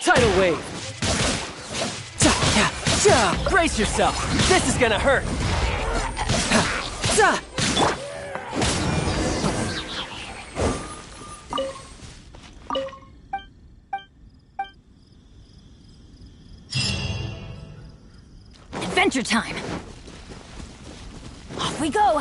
Tidal wave! Brace yourself! This is gonna hurt! Adventure time! Off we go!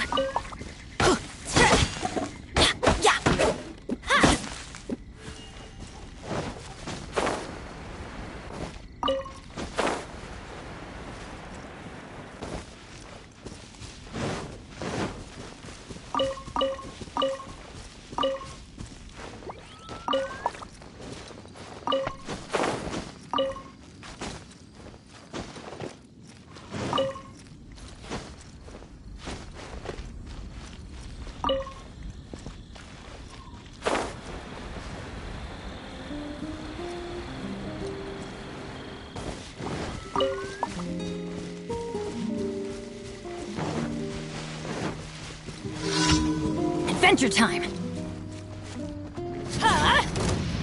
Adventure time!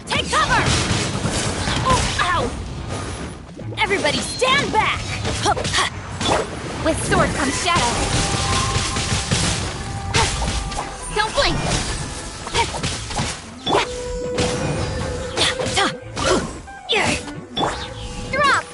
Take cover! Oh, ow! Everybody stand back! With sword comes shadow. Don't blink! Drop!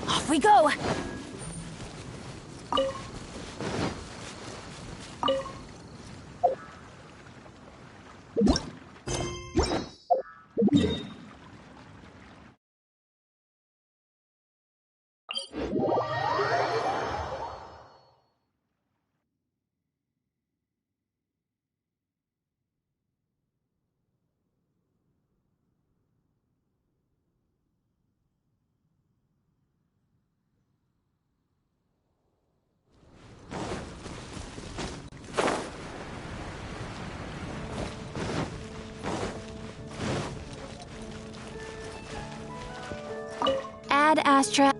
Off we go! Ad Astra.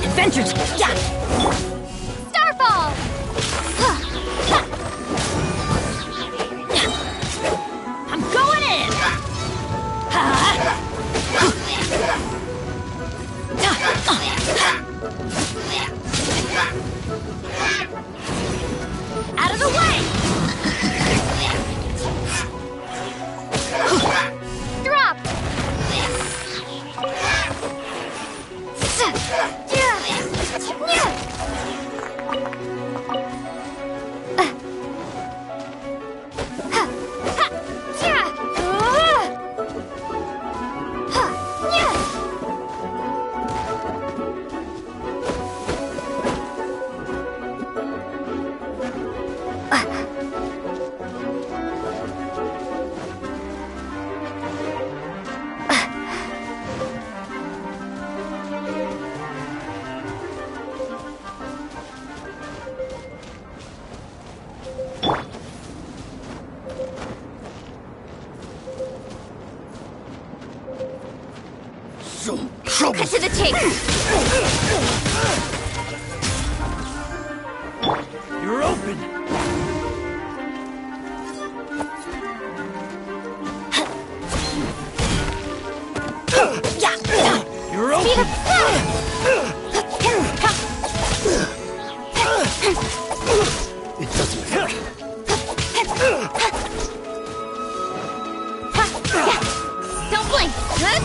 Adventures! Yeah! Starfall! I'm going in! Out of the way! Drop! Cut to the chase! You're open! Yeah! You're open! Blink! Huh?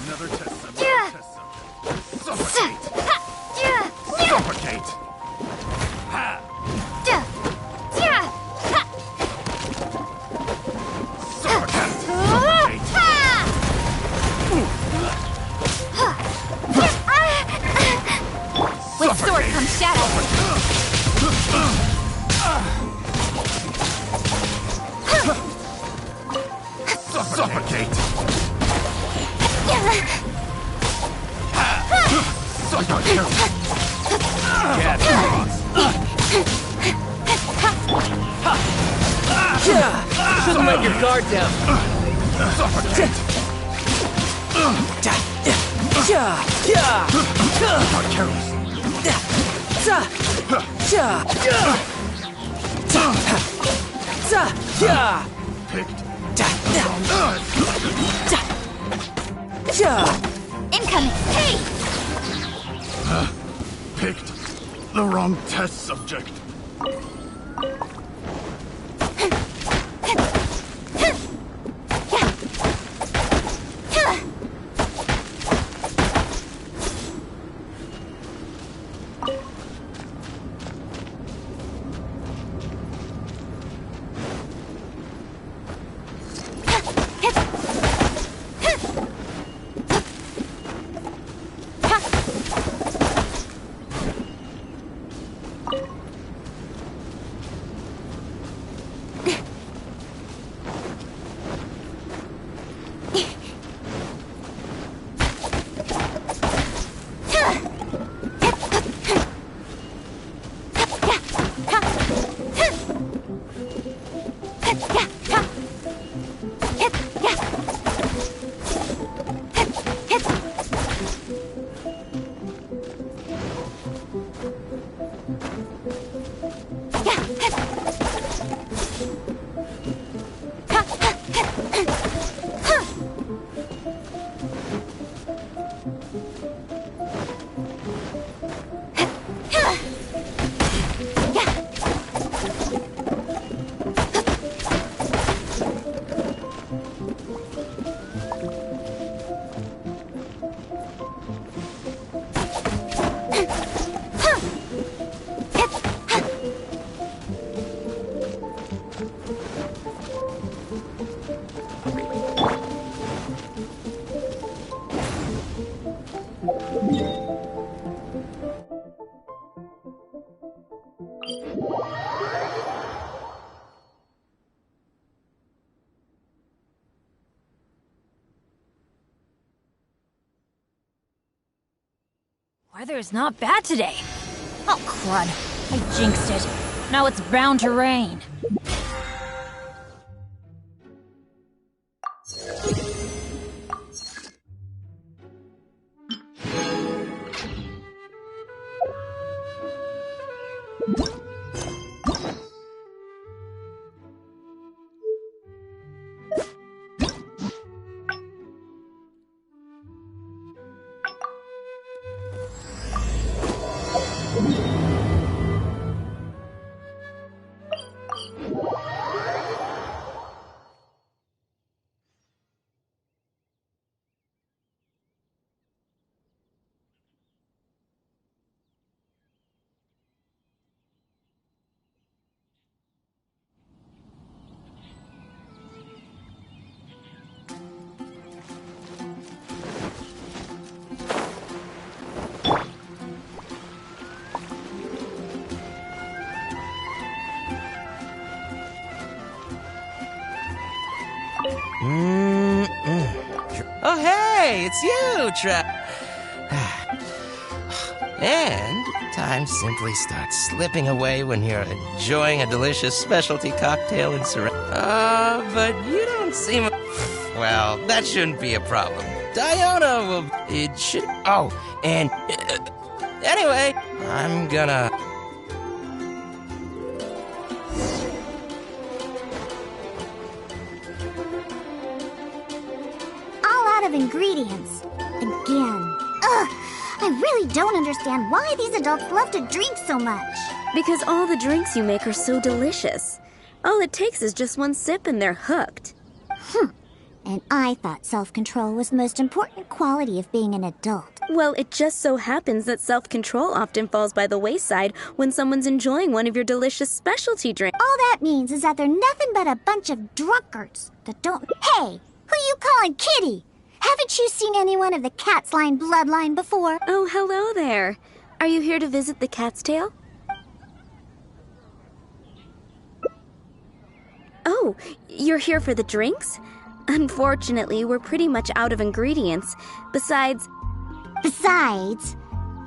Another test subject. Suffocate! Suffocate! Ha! Suffocate! Suffocate! With sword comes shadow. Suffocate! Shouldn't let your guard down. Suffocate! Picked. Incoming! Hey! Picked the wrong test subject. Weather's not bad today. Oh, crud. I jinxed it. Now it's bound to rain. Oh, hey, it's you, And time simply starts slipping away when you're enjoying a delicious specialty cocktail in serenity. But you don't seem... Well, that shouldn't be a problem. Diona will... It should... Oh, and... Anyway, I'm gonna... Of ingredients. Again. Ugh! I really don't understand why these adults love to drink so much. Because all the drinks you make are so delicious. All it takes is just one sip and they're hooked. And I thought self-control was the most important quality of being an adult. Well, it just so happens that self-control often falls by the wayside when someone's enjoying one of your delicious specialty drinks. All that means is that they're nothing but a bunch of drunkards that don't... Hey! Who you calling kitty? Haven't you seen anyone of the cat's line bloodline before? Oh, hello there. Are you here to visit the Cat's Tail? Oh, you're here for the drinks? Unfortunately, we're pretty much out of ingredients. Besides,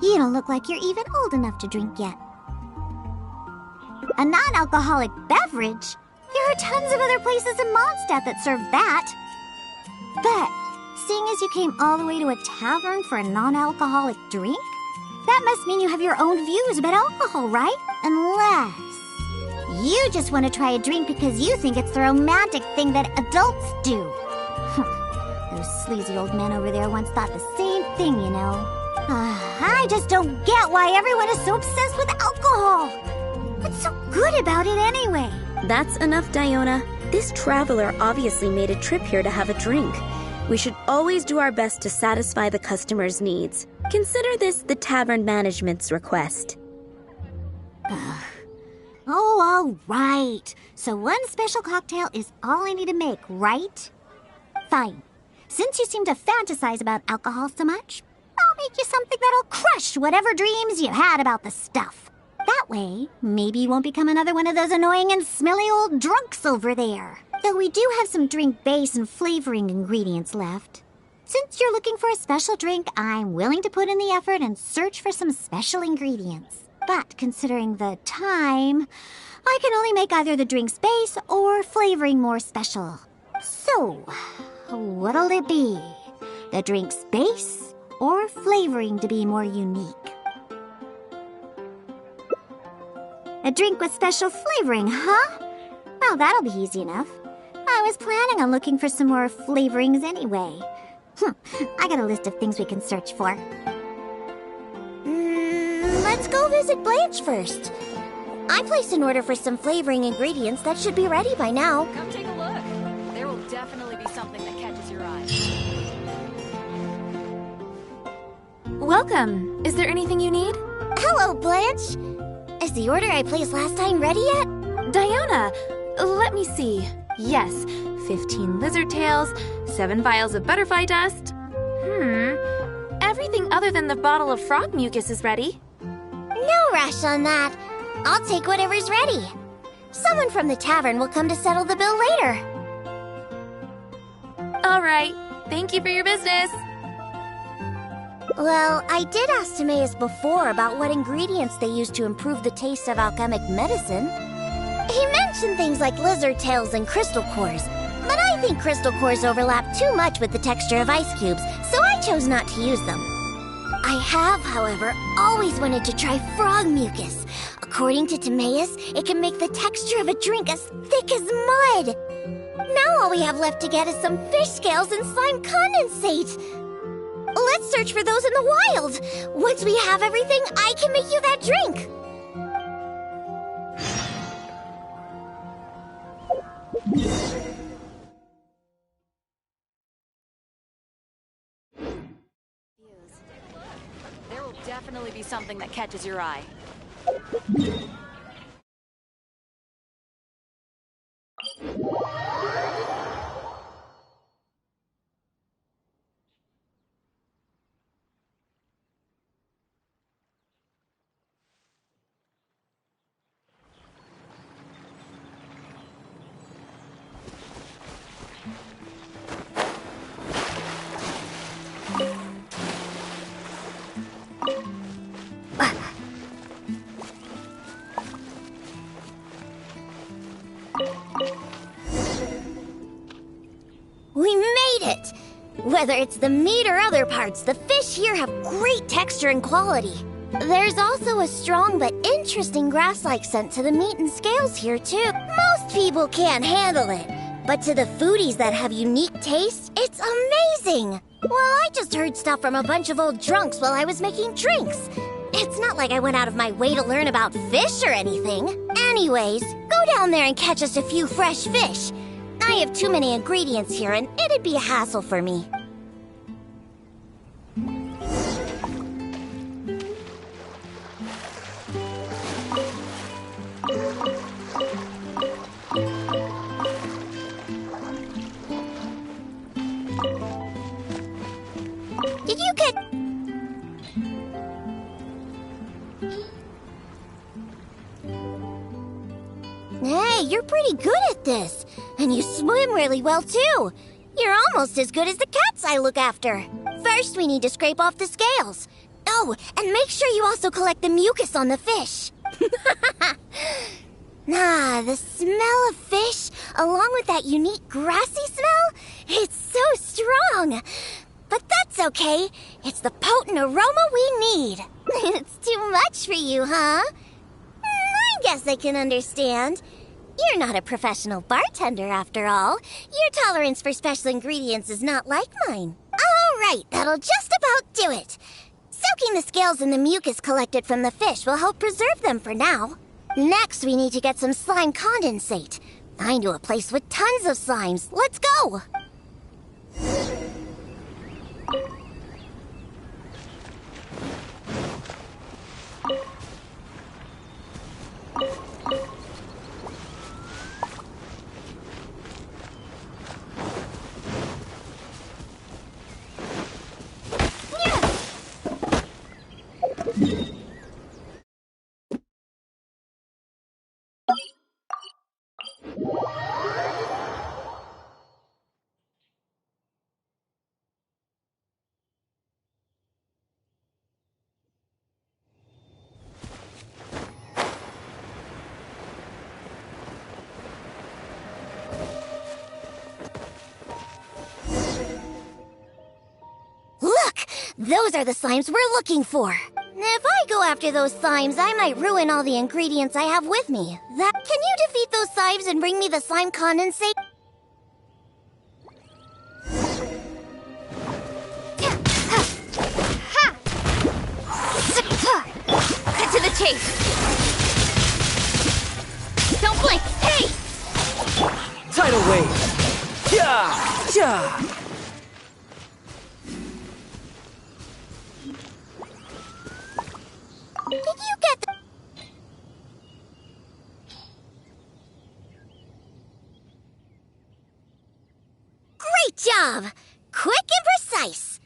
you don't look like you're even old enough to drink yet. A non-alcoholic beverage? There are tons of other places in Mondstadt that serve that. But... seeing as you came all the way to a tavern for a non-alcoholic drink, that must mean you have your own views about alcohol, right? Unless you just want to try a drink because you think it's the romantic thing that adults do. Those sleazy old men over there once thought the same thing, you know. I just don't get why everyone is so obsessed with alcohol. What's so good about it anyway? That's enough, Diona. This traveler obviously made a trip here to have a drink. We should always do our best to satisfy the customer's needs. Consider this the tavern management's request. Oh, all right. So one special cocktail is all I need to make, right? Fine. Since you seem to fantasize about alcohol so much, I'll make you something that'll crush whatever dreams you had about the stuff. That way, maybe you won't become another one of those annoying and smelly old drunks over there. Though we do have some drink base and flavoring ingredients left. Since you're looking for a special drink, I'm willing to put in the effort and search for some special ingredients. But considering the time, I can only make either the drink's base or flavoring more special. So, what'll it be? The drink's base or flavoring to be more unique? A drink with special flavoring, huh? Well, that'll be easy enough. I was planning on looking for some more flavorings anyway. I got a list of things we can search for. Let's go visit Blanche first. I placed an order for some flavoring ingredients that should be ready by now. Come take a look. There will definitely be something that catches your eye. Welcome. Is there anything you need? Hello, Blanche. Is the order I placed last time ready yet? Diona, let me see. Yes, 15 lizard tails, 7 vials of butterfly dust. Everything other than the bottle of frog mucus is ready. No rush on that. I'll take whatever's ready. Someone from the tavern will come to settle the bill later. All right. Thank you for your business. Well, I did ask Timaeus before about what ingredients they use to improve the taste of alchemic medicine. He mentioned things like lizard tails and crystal cores, but I think crystal cores overlap too much with the texture of ice cubes, so I chose not to use them. I have, however, always wanted to try frog mucus. According to Timaeus, it can make the texture of a drink as thick as mud. Now all we have left to get is some fish scales and slime condensate. Let's search for those in the wild. Once we have everything, I can make you that drink. There will definitely be something that catches your eye. We made it! Whether it's the meat or other parts, the fish here have great texture and quality. There's also a strong but interesting grass-like scent to the meat and scales here, too. Most people can't handle it, but to the foodies that have unique tastes, it's amazing! Well, I just heard stuff from a bunch of old drunks while I was making drinks. It's not like I went out of my way to learn about fish or anything. Anyways, go down there and catch us a few fresh fish. I have too many ingredients here, and it'd be a hassle for me. Did you get... Hey, you're pretty good at this. And you swim really well, too. You're almost as good as the cats I look after. First, we need to scrape off the scales. Oh, and make sure you also collect the mucus on the fish. The smell of fish, along with that unique grassy smell, it's so strong. But that's okay. It's the potent aroma we need. It's too much for you, huh? I guess I can understand. You're not a professional bartender, after all. Your tolerance for special ingredients is not like mine. All right, that'll just about do it. Soaking the scales in the mucus collected from the fish will help preserve them for now. Next, we need to get some slime condensate. I know a place with tons of slimes. Let's go! Those are the slimes we're looking for. If I go after those slimes, I might ruin all the ingredients I have with me. Can you defeat those slimes and bring me the slime condensate? Cut to the chase! Don't blink! Hey! Tidal wave! Yeah! Yeah! Did you get the... Great job! Quick and precise.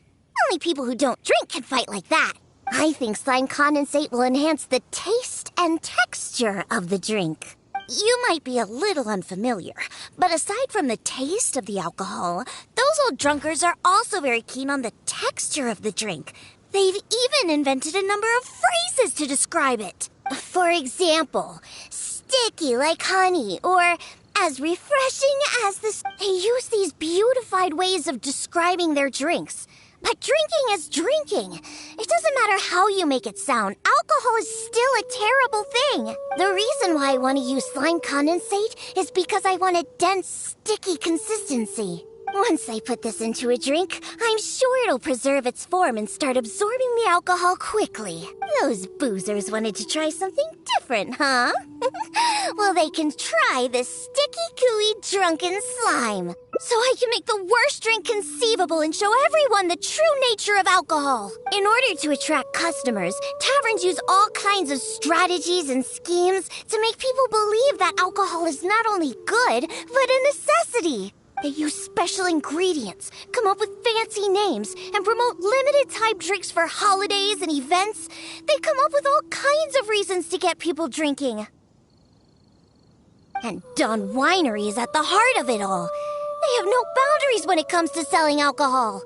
Only people who don't drink can fight like that. I think slime condensate will enhance the taste and texture of the drink. You might be a little unfamiliar, but aside from the taste of the alcohol, those old drunkards are also very keen on the texture of the drink. They've even invented a number of phrases to describe it. For example, sticky like honey, or as refreshing as the... They use these beautified ways of describing their drinks. But drinking is drinking. It doesn't matter how you make it sound. Alcohol is still a terrible thing. The reason why I want to use slime condensate is because I want a dense, sticky consistency. Once I put this into a drink, I'm sure it'll preserve its form and start absorbing the alcohol quickly. Those boozers wanted to try something different, huh? Well, they can try this sticky, gooey, drunken slime. So I can make the worst drink conceivable and show everyone the true nature of alcohol. In order to attract customers, taverns use all kinds of strategies and schemes to make people believe that alcohol is not only good, but a necessity. They use special ingredients, come up with fancy names, and promote limited-time drinks for holidays and events. They come up with all kinds of reasons to get people drinking. And Dawn Winery is at the heart of it all. They have no boundaries when it comes to selling alcohol.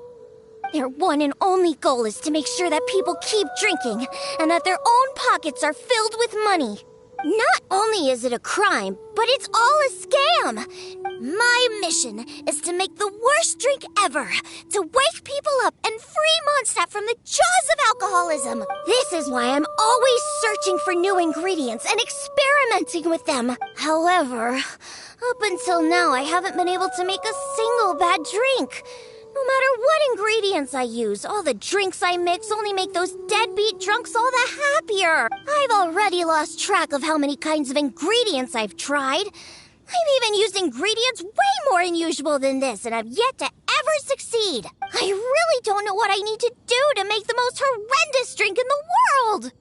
Their one and only goal is to make sure that people keep drinking, and that their own pockets are filled with money. Not only is it a crime, but it's all a scam. My mission is to make the worst drink ever, to wake people up and free Mondstadt from the jaws of alcoholism. This is why I'm always searching for new ingredients and experimenting with them. However, up until now, I haven't been able to make a single bad drink. No matter what ingredients I use, all the drinks I mix only make those deadbeat drunks all the happier. I've already lost track of how many kinds of ingredients I've tried. I've even used ingredients way more unusual than this, and I've yet to ever succeed. I really don't know what I need to do to make the most horrendous drink in the world.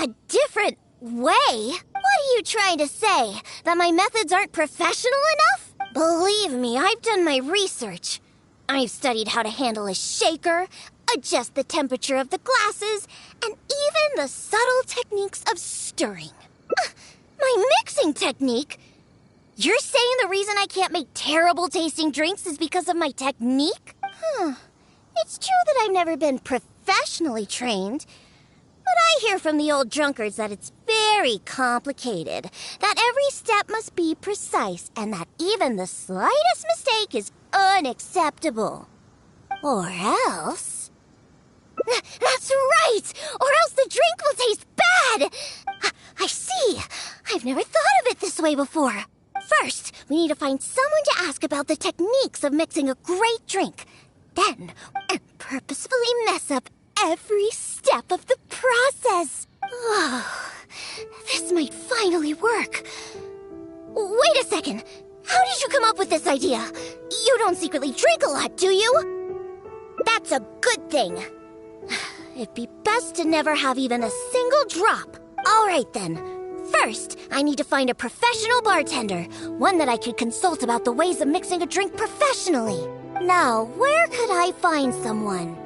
A different way? What are you trying to say? That my methods aren't professional enough? Believe me, I've done my research. I've studied how to handle a shaker, adjust the temperature of the glasses, and even the subtle techniques of stirring. My mixing technique? You're saying the reason I can't make terrible tasting drinks is because of my technique? It's true that I've never been professionally trained, but I hear from the old drunkards that it's very complicated, that every step must be precise, and that even the slightest mistake is unacceptable. Or else... That's right! Or else the drink will taste bad! I see! I've never thought of it this way before. First, we need to find someone to ask about the techniques of mixing a great drink. Then, purposefully mess up every step of the process. Oh, this might finally work. Wait a second. How did you come up with this idea? You don't secretly drink a lot, do you? That's a good thing. It'd be best to never have even a single drop. All right, then. First, I need to find a professional bartender, one that I could consult about the ways of mixing a drink professionally. Now, where could I find someone?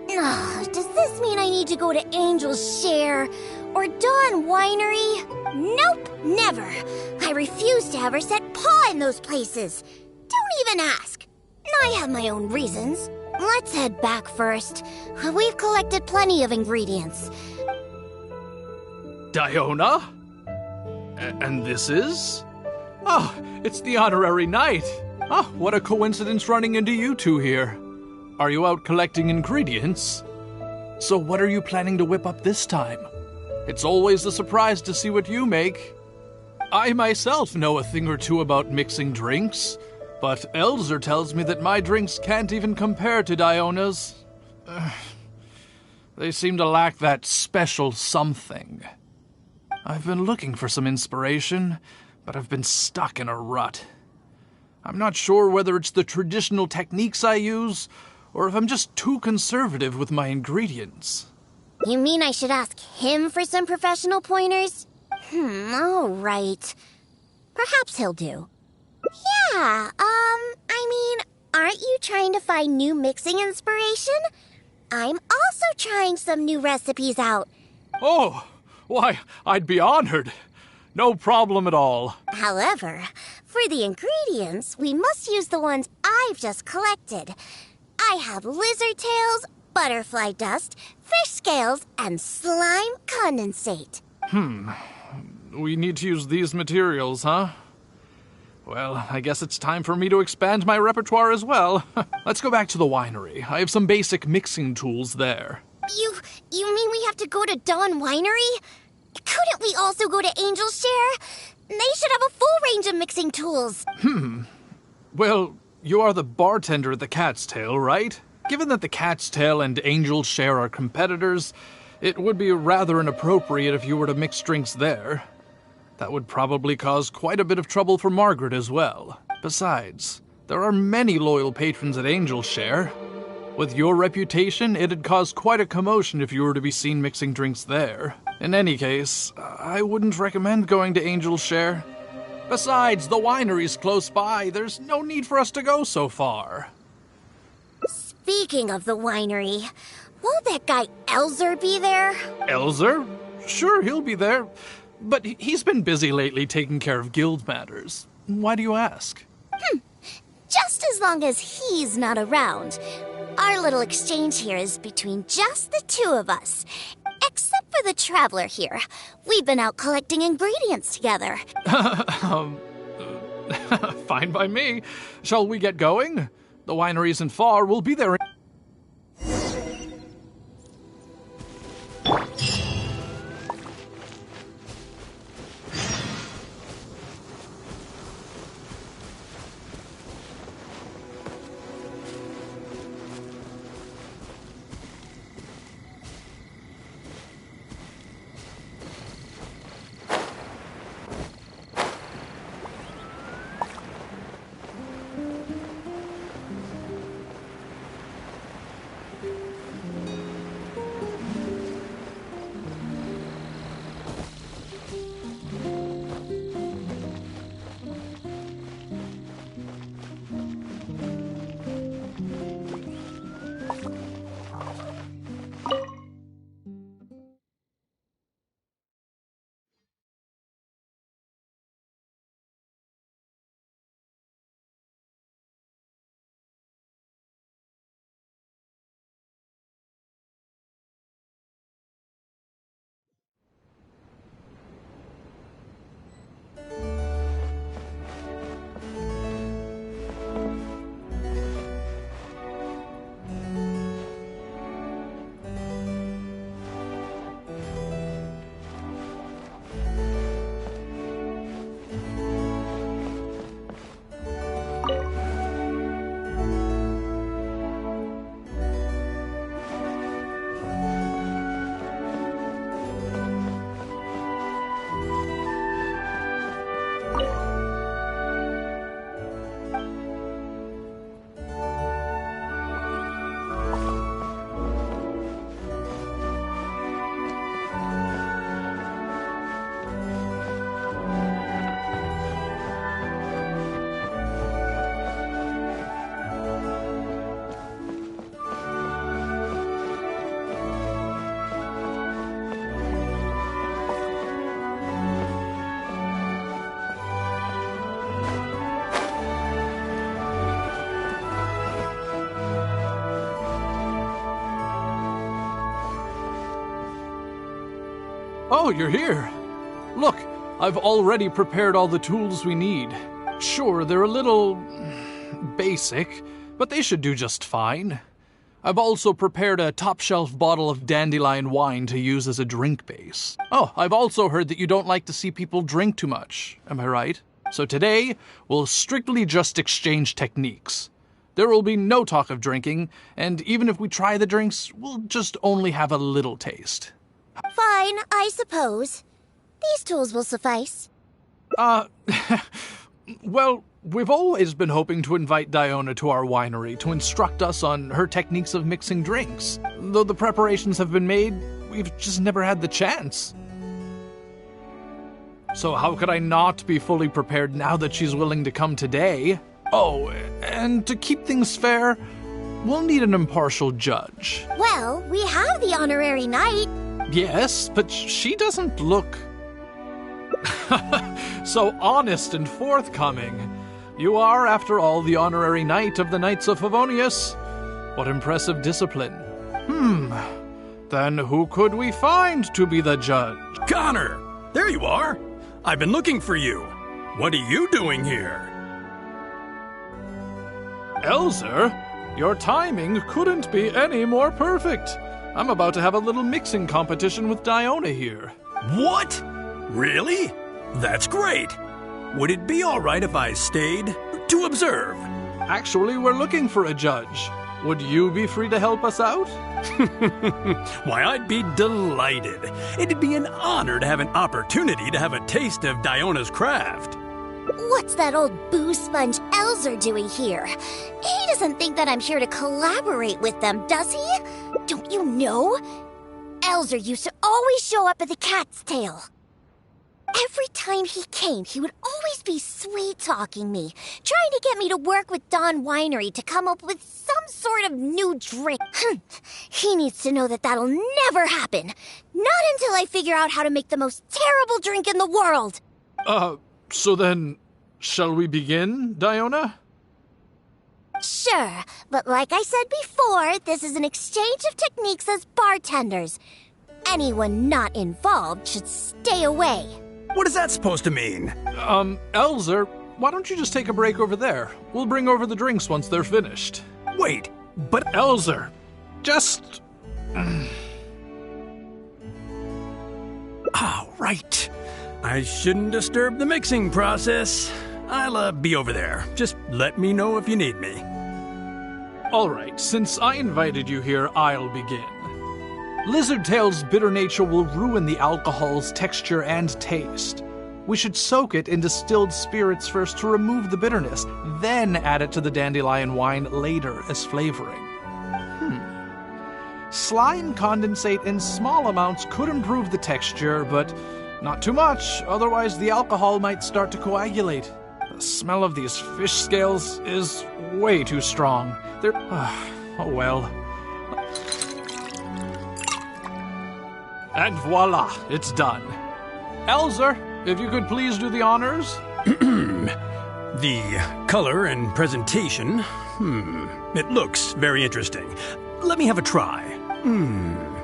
Does this mean I need to go to Angel's Share or Dawn Winery? Nope, never. I refuse to ever set paw in those places. Don't even ask. I have my own reasons. Let's head back first. We've collected plenty of ingredients. Diona? And this is? Oh, it's the honorary knight. Oh, what a coincidence running into you two here. Are you out collecting ingredients? So what are you planning to whip up this time? It's always a surprise to see what you make. I myself know a thing or two about mixing drinks, but Elzer tells me that my drinks can't even compare to Diona's. They seem to lack that special something. I've been looking for some inspiration, but I've been stuck in a rut. I'm not sure whether it's the traditional techniques I use, or if I'm just too conservative with my ingredients. You mean I should ask him for some professional pointers? All right. Perhaps he'll do. Yeah, aren't you trying to find new mixing inspiration? I'm also trying some new recipes out. Oh, why, I'd be honored. No problem at all. However, for the ingredients, we must use the ones I've just collected. I have lizard tails, butterfly dust, fish scales, and slime condensate. We need to use these materials, huh? Well, I guess it's time for me to expand my repertoire as well. Let's go back to the winery. I have some basic mixing tools there. You mean we have to go to Dawn Winery? Couldn't we also go to Angel's Share? They should have a full range of mixing tools. Well, you are the bartender at the Cat's Tail, right? Given that the Cat's Tail and Angel's Share are competitors, it would be rather inappropriate if you were to mix drinks there. That would probably cause quite a bit of trouble for Margaret as well. Besides, there are many loyal patrons at Angel's Share. With your reputation, it'd cause quite a commotion if you were to be seen mixing drinks there. In any case, I wouldn't recommend going to Angel's Share. Besides, the winery's close by. There's no need for us to go so far. Speaking of the winery, won't that guy Elzer be there? Elzer? Sure, he'll be there. But he's been busy lately taking care of guild matters. Why do you ask? Just as long as he's not around. Our little exchange here is between just the two of us. Except for the traveler here. We've been out collecting ingredients together. Fine by me. Shall we get going? The winery isn't far. We'll be there. Oh, you're here. Look, I've already prepared all the tools we need. Sure, they're a little basic, but they should do just fine. I've also prepared a top-shelf bottle of dandelion wine to use as a drink base. Oh, I've also heard that you don't like to see people drink too much. Am I right? So today, we'll strictly just exchange techniques. There will be no talk of drinking, and even if we try the drinks, we'll just only have a little taste. Fine, I suppose. These tools will suffice. Well, we've always been hoping to invite Diona to our winery to instruct us on her techniques of mixing drinks. Though the preparations have been made, we've just never had the chance. So how could I not be fully prepared now that she's willing to come today? Oh, and to keep things fair, we'll need an impartial judge. Well, we have the honorary knight. Yes, but she doesn't look so honest and forthcoming. You are, after all, the honorary knight of the Knights of Favonius. What impressive discipline. Then who could we find to be the judge? Connor! There you are! I've been looking for you. What are you doing here? Elzer, your timing couldn't be any more perfect. I'm about to have a little mixing competition with Diona here. What? Really? That's great. Would it be all right if I stayed to observe? Actually, we're looking for a judge. Would you be free to help us out? Why, I'd be delighted. It'd be an honor to have an opportunity to have a taste of Diona's craft. What's that old boo sponge Elzer doing here? He doesn't think that I'm here to collaborate with them, does he? Don't you know? Elzer used to always show up at the Cat's Tail. Every time he came, he would always be sweet-talking me, trying to get me to work with Dawn Winery to come up with some sort of new drink. He needs to know that that'll never happen. Not until I figure out how to make the most terrible drink in the world. So then, shall we begin, Diona? Sure, but like I said before, this is an exchange of techniques as bartenders. Anyone not involved should stay away. What is that supposed to mean? Elzer, why don't you just take a break over there? We'll bring over the drinks once they're finished. Wait, but Elzer, just... right. I shouldn't disturb the mixing process. I'll be over there. Just let me know if you need me. All right, since I invited you here, I'll begin. Lizardtail's bitter nature will ruin the alcohol's texture and taste. We should soak it in distilled spirits first to remove the bitterness, then add it to the dandelion wine later as flavoring. Slime condensate in small amounts could improve the texture, but not too much, otherwise the alcohol might start to coagulate. The smell of these fish scales is way too strong. They're... oh well. And voila, it's done. Elzer, if you could please do the honors. The color and presentation. It looks very interesting. Let me have a try.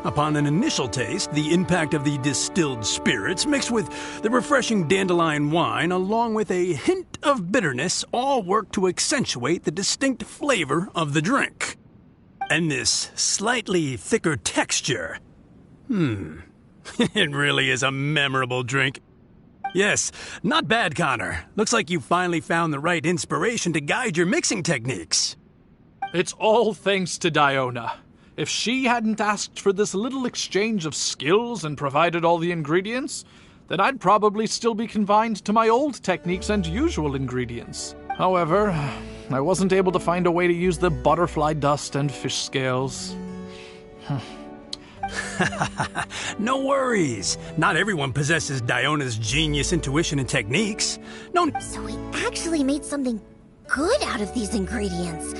Upon an initial taste, the impact of the distilled spirits mixed with the refreshing dandelion wine along with a hint of bitterness all work to accentuate the distinct flavor of the drink. And this slightly thicker texture. It really is a memorable drink. Yes, not bad, Connor. Looks like you finally found the right inspiration to guide your mixing techniques. It's all thanks to Diona. If she hadn't asked for this little exchange of skills and provided all the ingredients, then I'd probably still be confined to my old techniques and usual ingredients. However, I wasn't able to find a way to use the butterfly dust and fish scales. No worries. Not everyone possesses Diona's genius intuition and techniques. No. So we actually made something good out of these ingredients.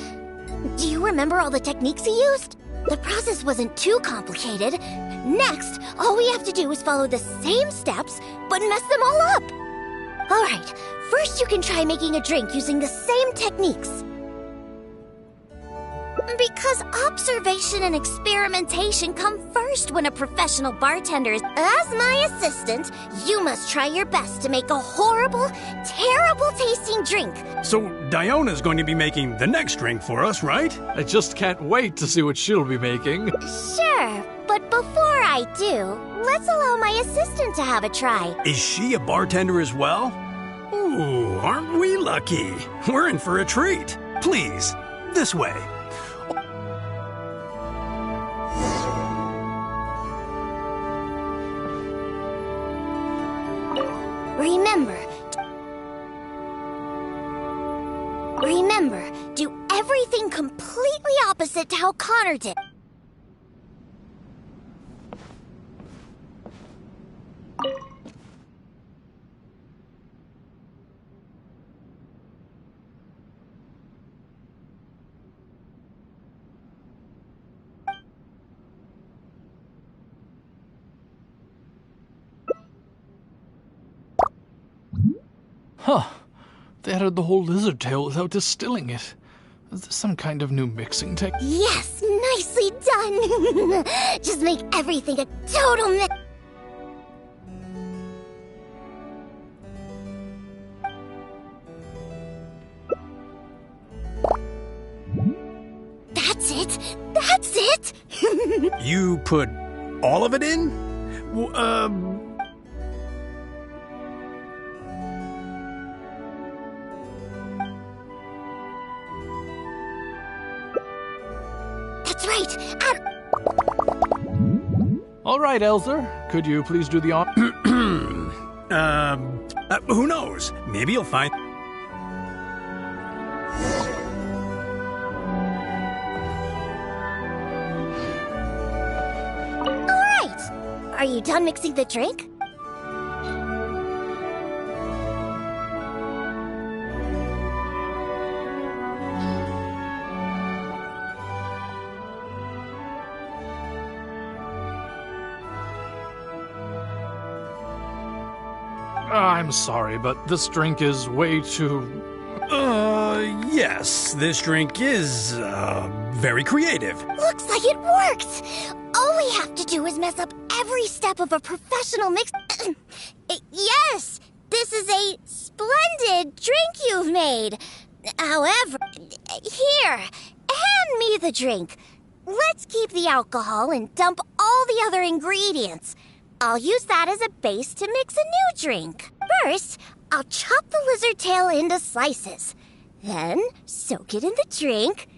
Do you remember all the techniques he used? The process wasn't too complicated. Next, all we have to do is follow the same steps, but mess them all up. All right, first you can try making a drink using the same techniques. Because observation and experimentation come first when a professional bartender is... As my assistant, you must try your best to make a horrible, terrible-tasting drink. So Diona's going to be making the next drink for us, right? I just can't wait to see what she'll be making. Sure, but before I do, let's allow my assistant to have a try. Is she a bartender as well? Ooh, aren't we lucky? We're in for a treat. Please, this way. Remember, do everything completely opposite to how Connor did. Huh. They added the whole lizard tail without distilling it. Is this some kind of new mixing technique? Yes, nicely done. Just make everything a total mix. That's it. That's it. You put all of it in? That's right. All right, Elzer. Could you please do the honor? Who knows? Maybe you'll find... All right. Are you done mixing the drink? I'm sorry, but this drink is way too... Yes, this drink is, very creative. Looks like it worked. All we have to do is mess up every step of a professional mix. Yes, this is a splendid drink you've made. However, here, hand me the drink. Let's keep the alcohol and dump all the other ingredients. I'll use that as a base to mix a new drink. First, I'll chop the lizard tail into slices. Then, soak it in the drink.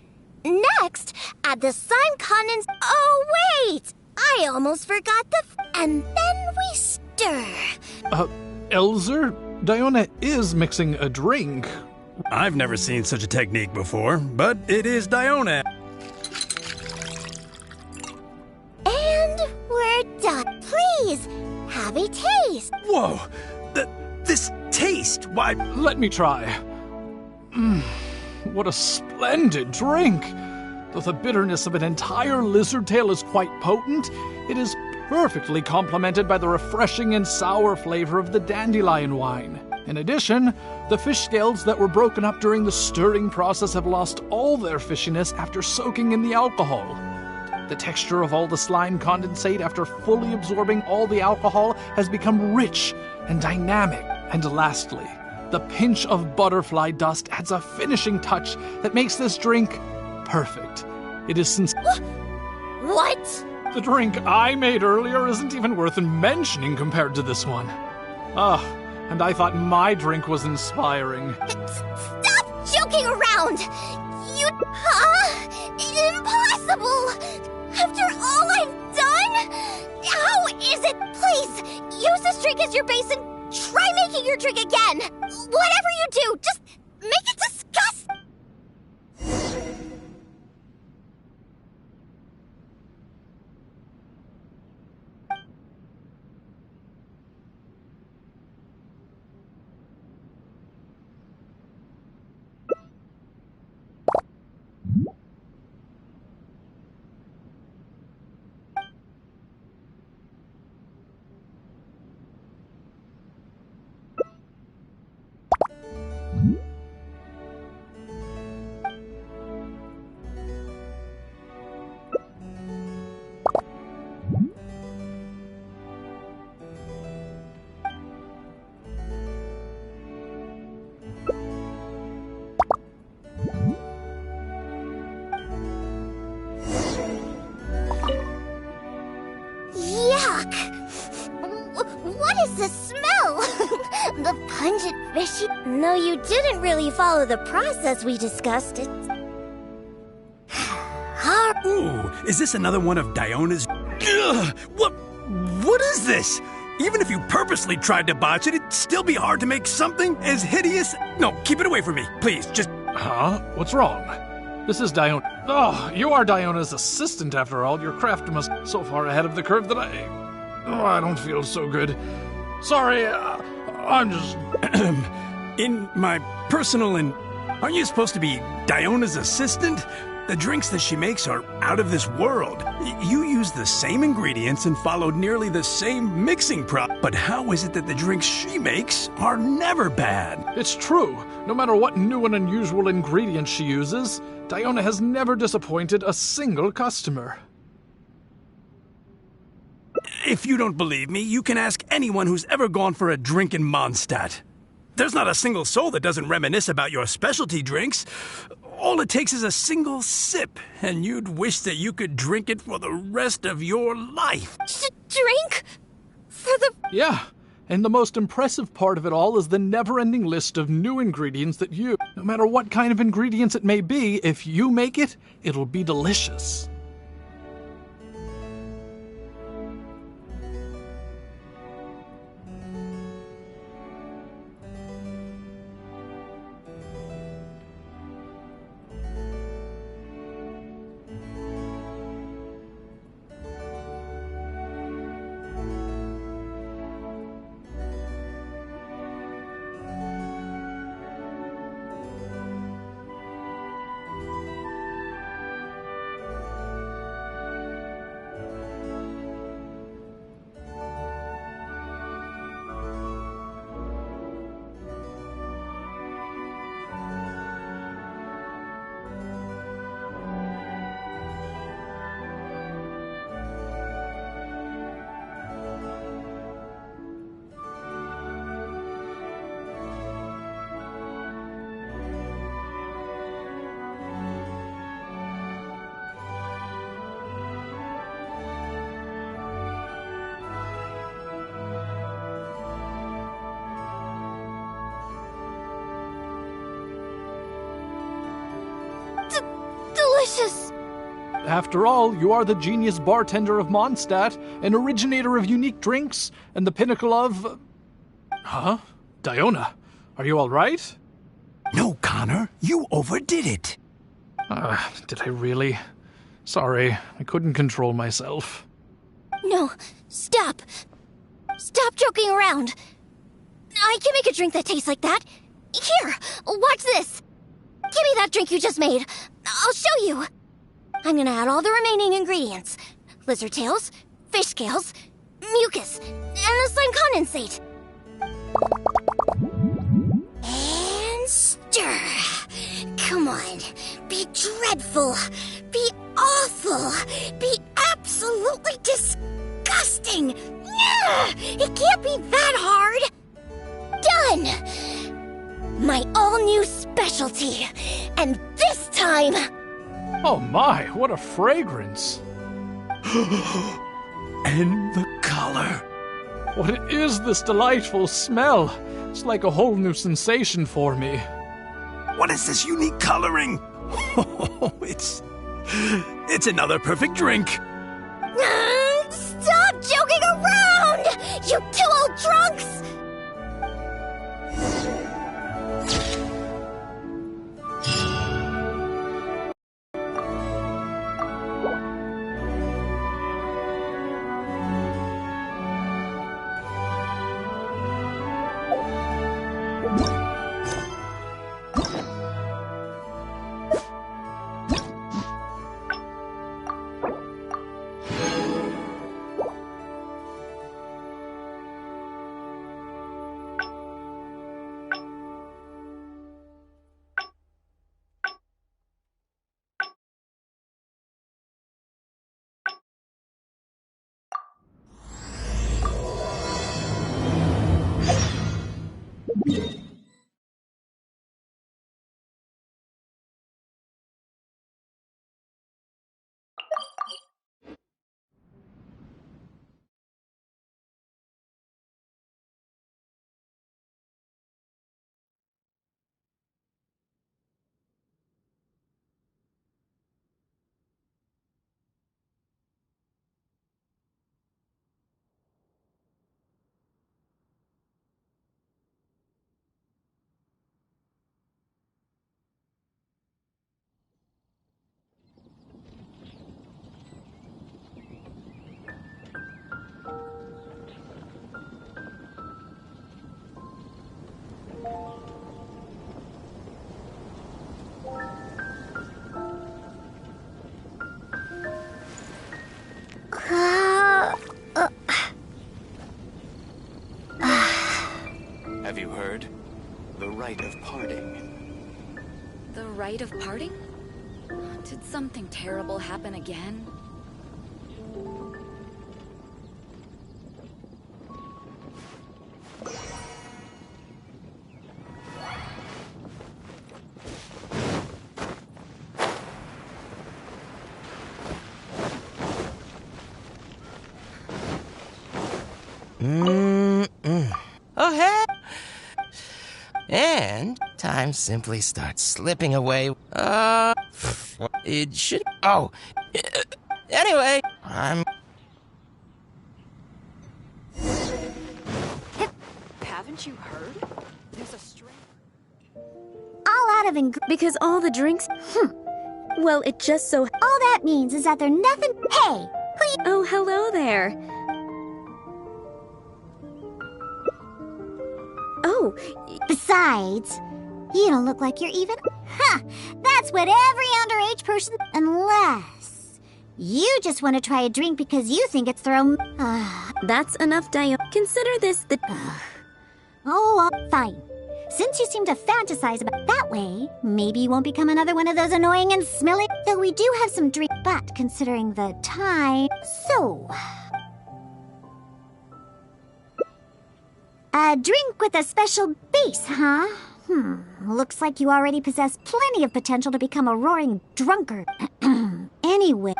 Next, add the slime condens. Oh, wait! I almost forgot and then we stir. Elzer? Diona is mixing a drink. I've never seen such a technique before, but it is Diona. And we're done. Please, have a taste. Whoa! This taste, why... Let me try. What a splendid drink! Though the bitterness of an entire lizard tail is quite potent, it is perfectly complemented by the refreshing and sour flavor of the dandelion wine. In addition, the fish scales that were broken up during the stirring process have lost all their fishiness after soaking in the alcohol. The texture of all the slime condensate after fully absorbing all the alcohol has become rich and dynamic. And lastly, the pinch of butterfly dust adds a finishing touch that makes this drink perfect. It is What? The drink I made earlier isn't even worth mentioning compared to this one. And I thought my drink was inspiring. Stop joking around! You... Impossible! After all I've done? How is it? Please, use this drink as your base and try making your drink again! Whatever you do, just make it disgusting! What is the smell? The pungent fishy... No, you didn't really follow the process we discussed. It's... Ooh, is this another one of Diona's... Ugh, what is this? Even if you purposely tried to botch it, it'd still be hard to make something as hideous... No, keep it away from me, please, just... Huh? What's wrong? This is Diona. Oh, you are Diona's assistant after all. Your craft must be so far ahead of the curve that I don't feel so good. Sorry, I'm just... In my personal and... Aren't you supposed to be Diona's assistant? The drinks that she makes are out of this world. You use the same ingredients and followed nearly the same mixing process. But how is it that the drinks she makes are never bad? It's true. No matter what new and unusual ingredients she uses, Diona has never disappointed a single customer. If you don't believe me, you can ask anyone who's ever gone for a drink in Mondstadt. There's not a single soul that doesn't reminisce about your specialty drinks. All it takes is a single sip, and you'd wish that you could drink it for the rest of your life. Drink? For the... Yeah, and the most impressive part of it all is the never-ending list of new ingredients that you... No matter what kind of ingredients it may be, if you make it, it'll be delicious. Delicious! After all, you are the genius bartender of Mondstadt, an originator of unique drinks, and the pinnacle of... Huh? Diona, are you all right? No, Connor, you overdid it. Did I really? Sorry, I couldn't control myself. No, stop. Stop joking around. I can make a drink that tastes like that. Here, watch this. Give me that drink you just made. I'll show you. I'm gonna add all the remaining ingredients. Lizard tails, fish scales, mucus, and the slime condensate. And stir. Come on. Be dreadful. Be awful. Be absolutely disgusting. It can't be that hard. Done. My all-new specialty. And this time... Oh my, what a fragrance. And the color. What is this delightful smell? It's like a whole new sensation for me. What is this unique coloring? Oh, it's another perfect drink. Stop joking around! You two old drunks! Have you heard? The rite of parting. The rite of parting? Did something terrible happen again? Oh, hey! And time simply starts slipping away. It should. Oh! Anyway, Haven't you heard? There's a string. All out of Because all the drinks. Well, it just so. All that means is that they're nothing. Hey! Who you. Oh, hello there. Oh, Besides, you don't look like you're even. That's what every underage person. Unless you just want to try a drink because you think it's thrown. that's enough, Diona. Consider this the. Fine. Since you seem to fantasize about that way, maybe you won't become another one of those annoying and smelly. Though we do have some drink, but considering the time, so. A drink with a special base, huh? Looks like you already possess plenty of potential to become a roaring drunkard. Anyway.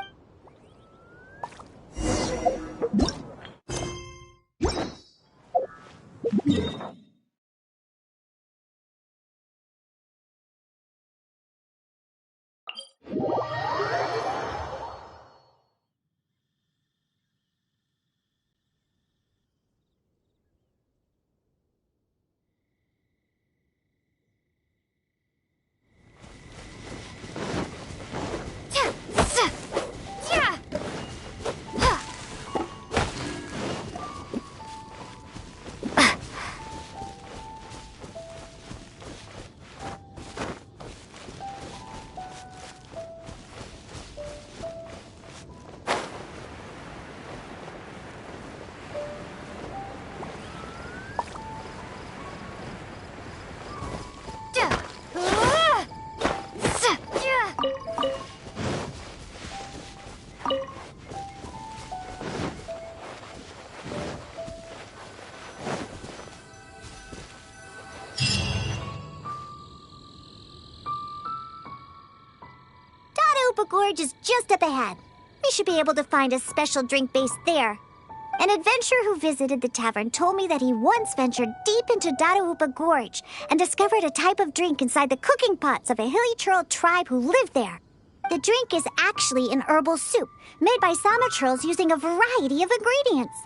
Gorge is just up ahead. We should be able to find a special drink base there. An adventurer who visited the tavern told me that he once ventured deep into Dadaupa Gorge and discovered a type of drink inside the cooking pots of a hilly churl tribe who lived there. The drink is actually an herbal soup made by Sama churls using a variety of ingredients.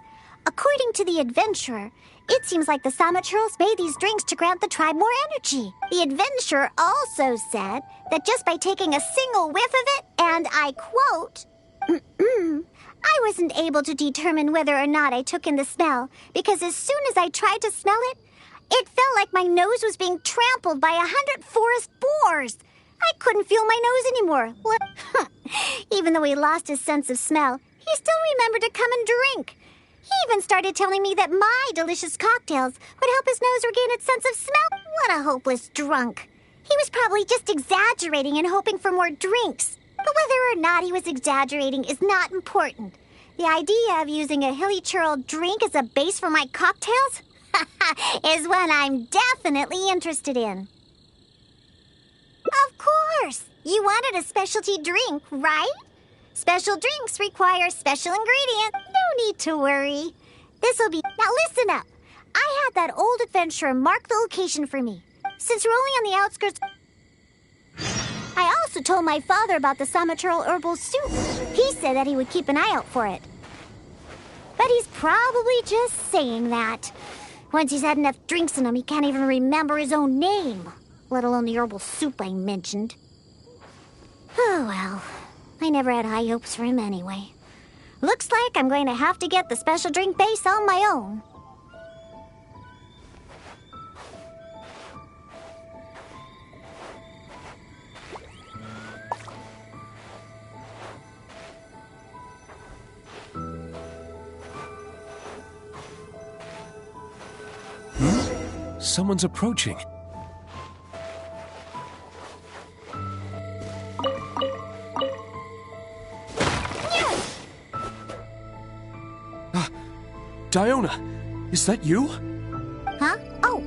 According to the adventurer, it seems like the Sama churls made these drinks to grant the tribe more energy. The adventurer also said that just by taking a single whiff of it, and I quote, I wasn't able to determine whether or not I took in the smell, because as soon as I tried to smell it, it felt like my nose was being trampled by 100 forest boars. I couldn't feel my nose anymore. Even though he lost his sense of smell, he still remembered to come and drink. He even started telling me that my delicious cocktails would help his nose regain its sense of smell. What a hopeless drunk. He was probably just exaggerating and hoping for more drinks. But whether or not he was exaggerating is not important. The idea of using a hilly churl drink as a base for my cocktails is one I'm definitely interested in. Of course! You wanted a specialty drink, right? Special drinks require special ingredients. No need to worry. This'll be... Now listen up. I had that old adventurer mark the location for me. Since we're only on the outskirts... I also told my father about the Samachurl herbal soup. He said that he would keep an eye out for it. But he's probably just saying that. Once he's had enough drinks in him, he can't even remember his own name, let alone the herbal soup I mentioned. Oh, well. I never had high hopes for him anyway. Looks like I'm going to have to get the special drink base on my own. Someone's approaching. Diona, is that you? Huh? Oh,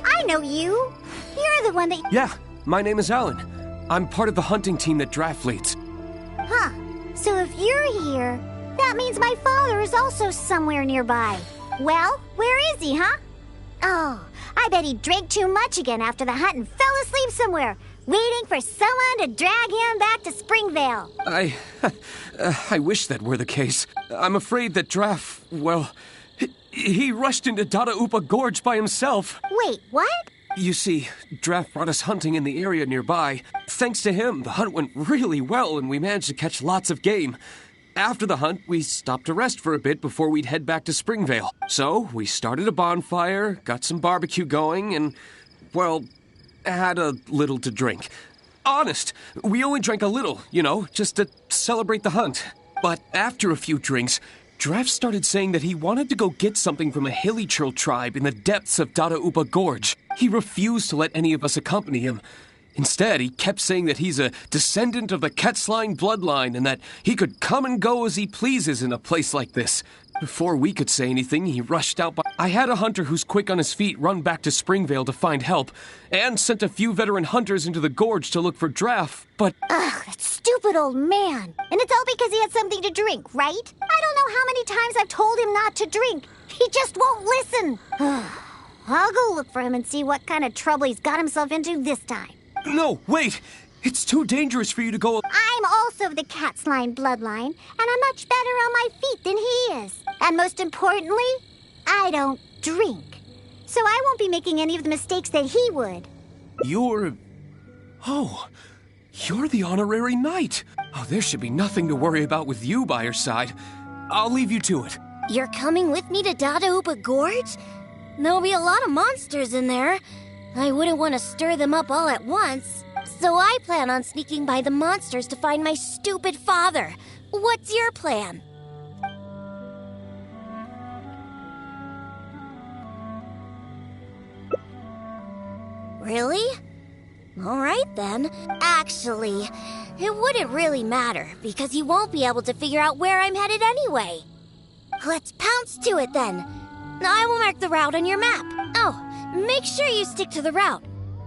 I know you. You're the one that... Yeah, my name is Alan. I'm part of the hunting team that Draft leads. Huh. So if you're here, that means my father is also somewhere nearby. Well, where is he, huh? Oh, I bet he drank too much again after the hunt and fell asleep somewhere, waiting for someone to drag him back to Springvale. I wish that were the case. I'm afraid that Draft, well, he rushed into Dada Upa Gorge by himself. Wait, what? You see, Draft brought us hunting in the area nearby. Thanks to him, the hunt went really well and we managed to catch lots of game. After the hunt, we stopped to rest for a bit before we'd head back to Springvale. So, we started a bonfire, got some barbecue going, and, well, had a little to drink. Honest, we only drank a little, just to celebrate the hunt. But after a few drinks, Draft started saying that he wanted to go get something from a hilly churl tribe in the depths of Dada Upa Gorge. He refused to let any of us accompany him. Instead, he kept saying that he's a descendant of the Quetzline bloodline and that he could come and go as he pleases in a place like this. Before we could say anything, he rushed out. I had a hunter who's quick on his feet run back to Springvale to find help, and sent a few veteran hunters into the gorge to look for Draft, but... Ugh, that stupid old man. And it's all because he had something to drink, right? I don't know how many times I've told him not to drink. He just won't listen. I'll go look for him and see what kind of trouble he's got himself into this time. No, wait! It's too dangerous for you to go... I'm also of the Quetzline bloodline, and I'm much better on my feet than he is. And most importantly, I don't drink. So I won't be making any of the mistakes that he would. You're the honorary knight. Oh, there should be nothing to worry about with you by your side. I'll leave you to it. You're coming with me to Dada Upa Gorge? There'll be a lot of monsters in there. I wouldn't want to stir them up all at once. So I plan on sneaking by the monsters to find my stupid father. What's your plan? Really? All right then. Actually, it wouldn't really matter because you won't be able to figure out where I'm headed anyway. Let's pounce to it then. I will mark the route on your map. Oh, make sure you stick to the route.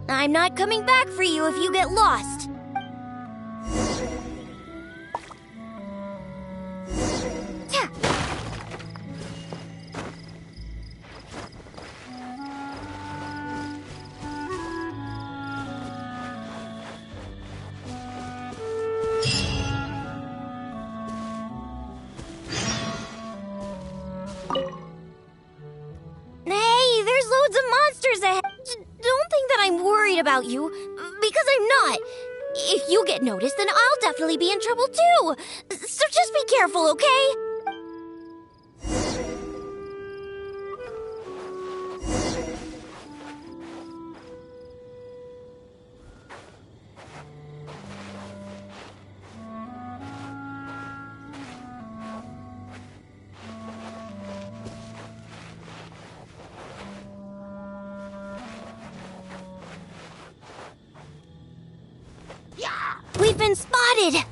I'm not coming back for you if you get lost. Hey, there's loads of monsters ahead. Don't think that I'm worried about you, because I'm not. If you get noticed, then I'll definitely be in trouble too. So just be careful, okay? We've been spotted!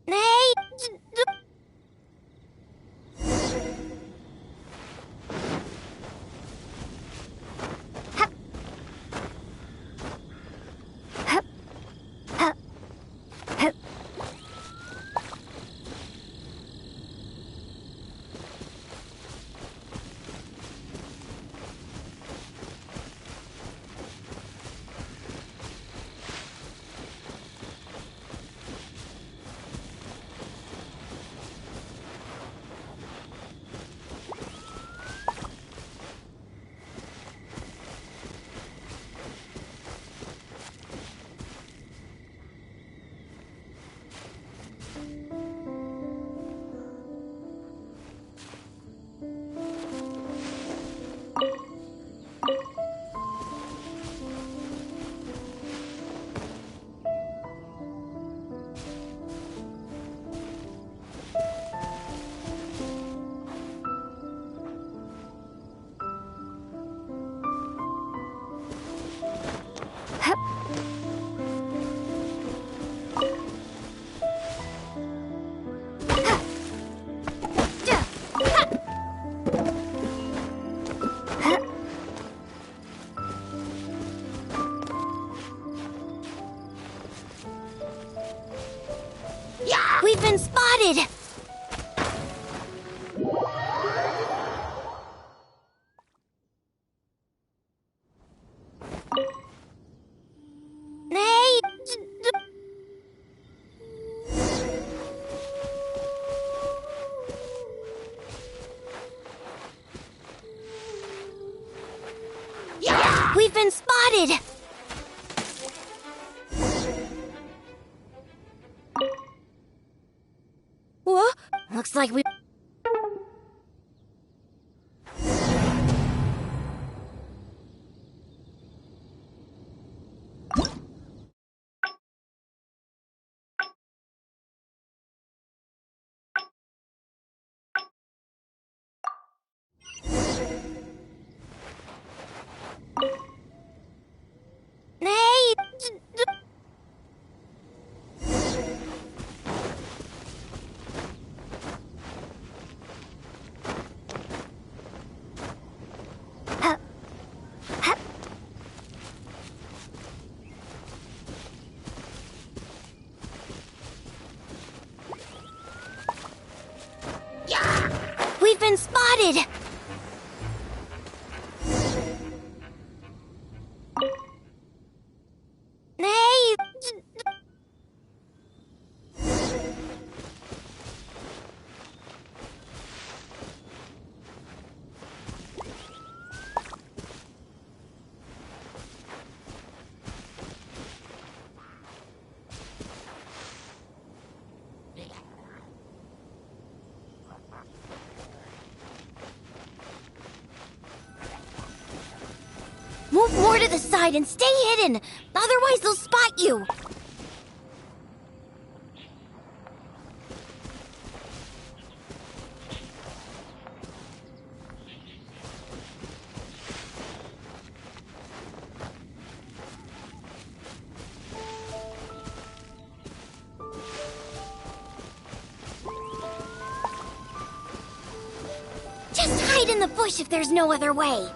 Hey! We've been spotted! What? Looks like we... Hey! We've been spotted! Hey! Move more to the side and stay hidden! Otherwise they'll spot you! Just hide in the bush if there's no other way!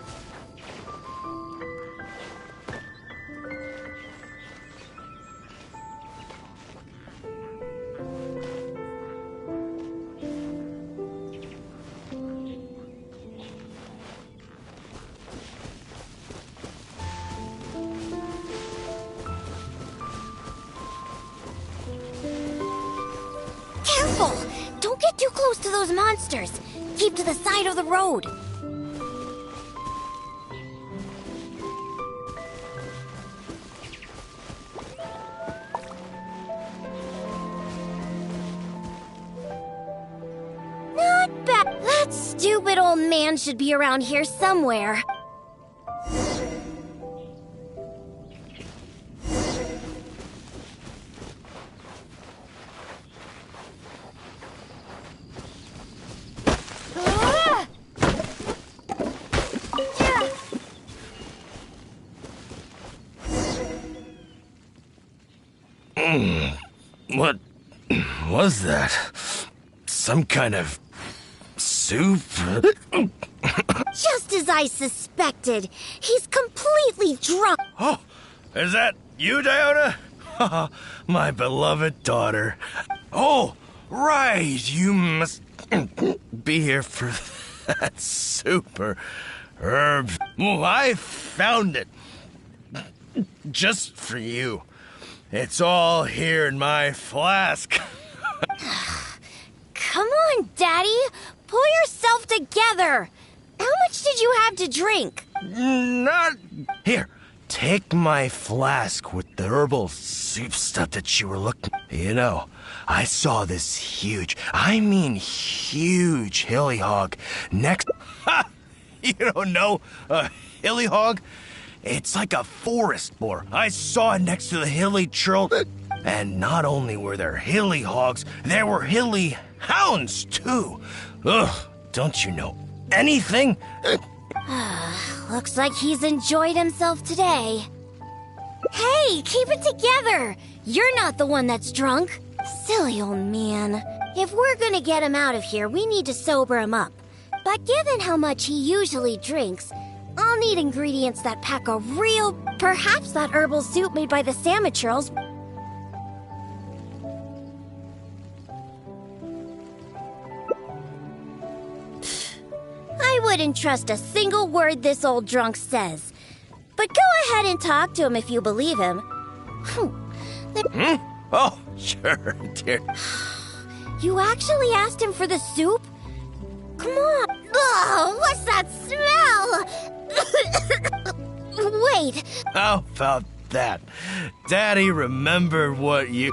Careful! Don't get too close to those monsters! Keep to the side of the road! Not bad! That stupid old man should be around here somewhere. What was that? Some kind of soup? Just as I suspected. He's completely drunk. Oh, is that you, Diona? My beloved daughter. Oh, right. You must be here for that super herb. Oh, I found it. Just for you. It's all here in my flask. Come on, Daddy. Pull yourself together. How much did you have to drink? Not... Here, take my flask with the herbal soup stuff that you were looking... You know, I saw this huge, I mean huge hilly hog next... Ha! You don't know a hilly hog? It's like a forest boar. I saw it next to the hilly trail. And not only were there hilly hogs, there were hilly hounds, too. Ugh, don't you know anything? Looks like he's enjoyed himself today. Hey, keep it together. You're not the one that's drunk. Silly old man. If we're gonna get him out of here, we need to sober him up. But given how much he usually drinks, I'll need ingredients that pack a real... Perhaps that herbal soup made by the Samaturls. I wouldn't trust a single word this old drunk says. But go ahead and talk to him if you believe him. Oh, sure, dear. You actually asked him for the soup? Come on. Ugh, what's that smell? made. How about that? Daddy remembered what you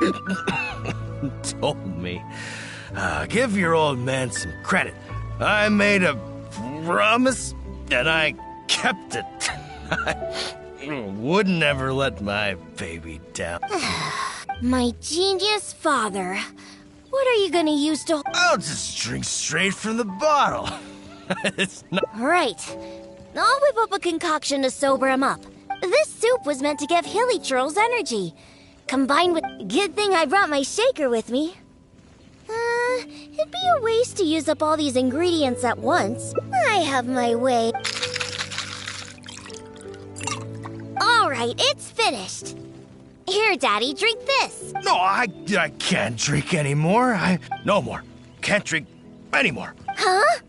told me. Give your old man some credit. I made a promise, and I kept it. I would never let my baby down. My genius father. What are you gonna use to... I'll just drink straight from the bottle. It's not... Right. I'll whip up a concoction to sober him up. This soup was meant to give Hilly Churls energy. Combined with... Good thing I brought my shaker with me. It'd be a waste to use up all these ingredients at once. I have my way. Alright, it's finished. Here, Daddy, drink this. No, I can't drink anymore. No more. Can't drink anymore. Huh?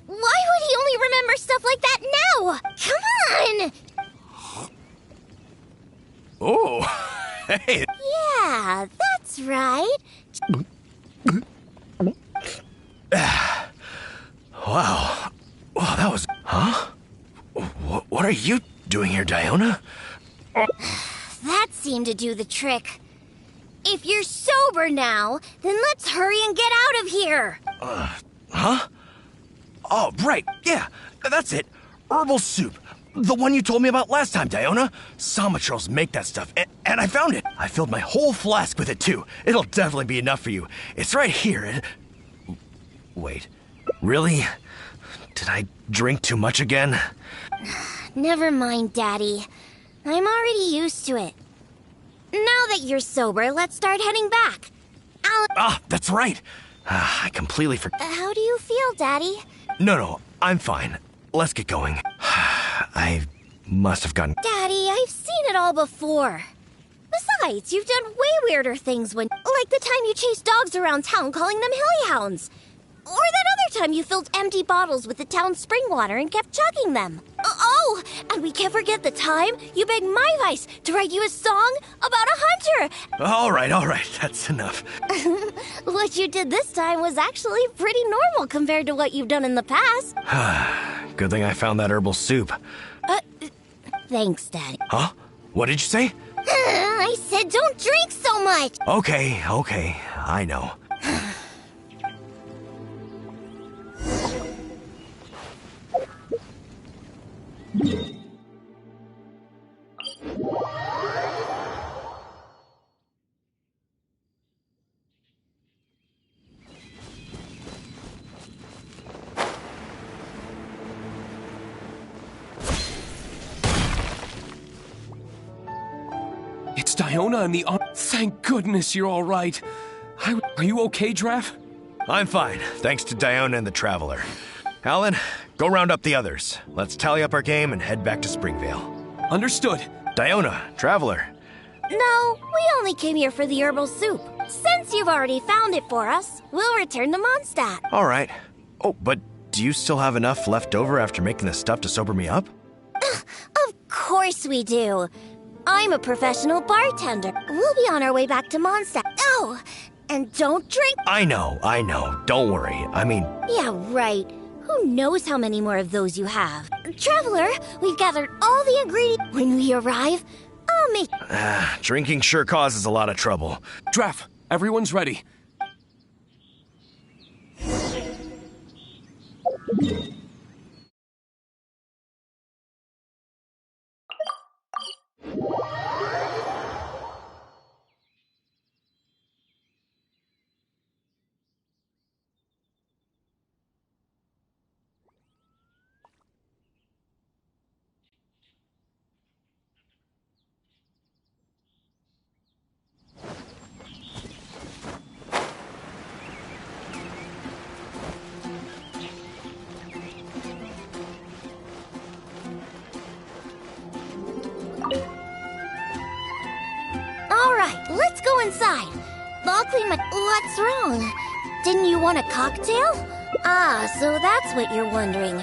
Why would he only remember stuff like that now? Come on! Oh, hey. Yeah, that's right. Wow. Wow, that was... Huh? What are you doing here, Diona? That seemed to do the trick. If you're sober now, then let's hurry and get out of here. Huh? Oh, right. Yeah, that's it. Herbal soup. The one you told me about last time, Diona. Samatrals make that stuff, and I found it. I filled my whole flask with it, too. It'll definitely be enough for you. It's right here. Wait. Really? Did I drink too much again? Never mind, Daddy. I'm already used to it. Now that you're sober, let's start heading back. That's right. I completely forgot. How do you feel, Daddy? No, I'm fine. Let's get going. I must have gotten... Daddy, I've seen it all before. Besides, you've done way weirder things when... Like the time you chased dogs around town calling them hilly hounds. Or that other time you filled empty bottles with the town's spring water and kept chugging them. Oh, and we can't forget the time you begged my vice to write you a song about a hunter. All right, that's enough. What you did this time was actually pretty normal compared to what you've done in the past. Good thing I found that herbal soup. Thanks, Daddy. Huh? What did you say? I said don't drink so much. Okay, I know. It's Diona and the... Thank goodness you're all right. Are you okay, Draff? I'm fine, thanks to Diona and the Traveler. Alan, go round up the others. Let's tally up our game and head back to Springvale. Understood. Diona, Traveler. No, we only came here for the herbal soup. Since you've already found it for us, we'll return to Mondstadt. All right. Oh, but do you still have enough left over after making the stuff to sober me up? Of course we do. I'm a professional bartender. We'll be on our way back to Mondstadt. Oh, and don't drink... I know. Don't worry. I mean... Yeah, right. Who knows how many more of those you have? Traveler, we've gathered all the ingredients. When we arrive, I'll make... Drinking sure causes a lot of trouble. Draff, everyone's ready. Let's go inside. I'll clean my... What's wrong? Didn't you want a cocktail? So that's what you're wondering.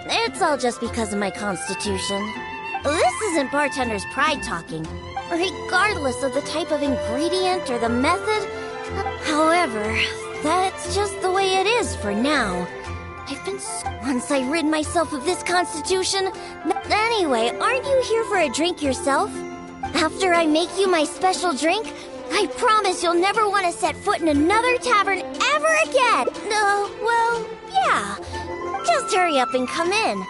It's all just because of my constitution. This isn't bartender's pride talking, regardless of the type of ingredient or the method. However, that's just the way it is for now. Once I rid myself of this constitution... Anyway, aren't you here for a drink yourself? After I make you my special drink, I promise you'll never want to set foot in another tavern ever again! Well, yeah. Just hurry up and come in.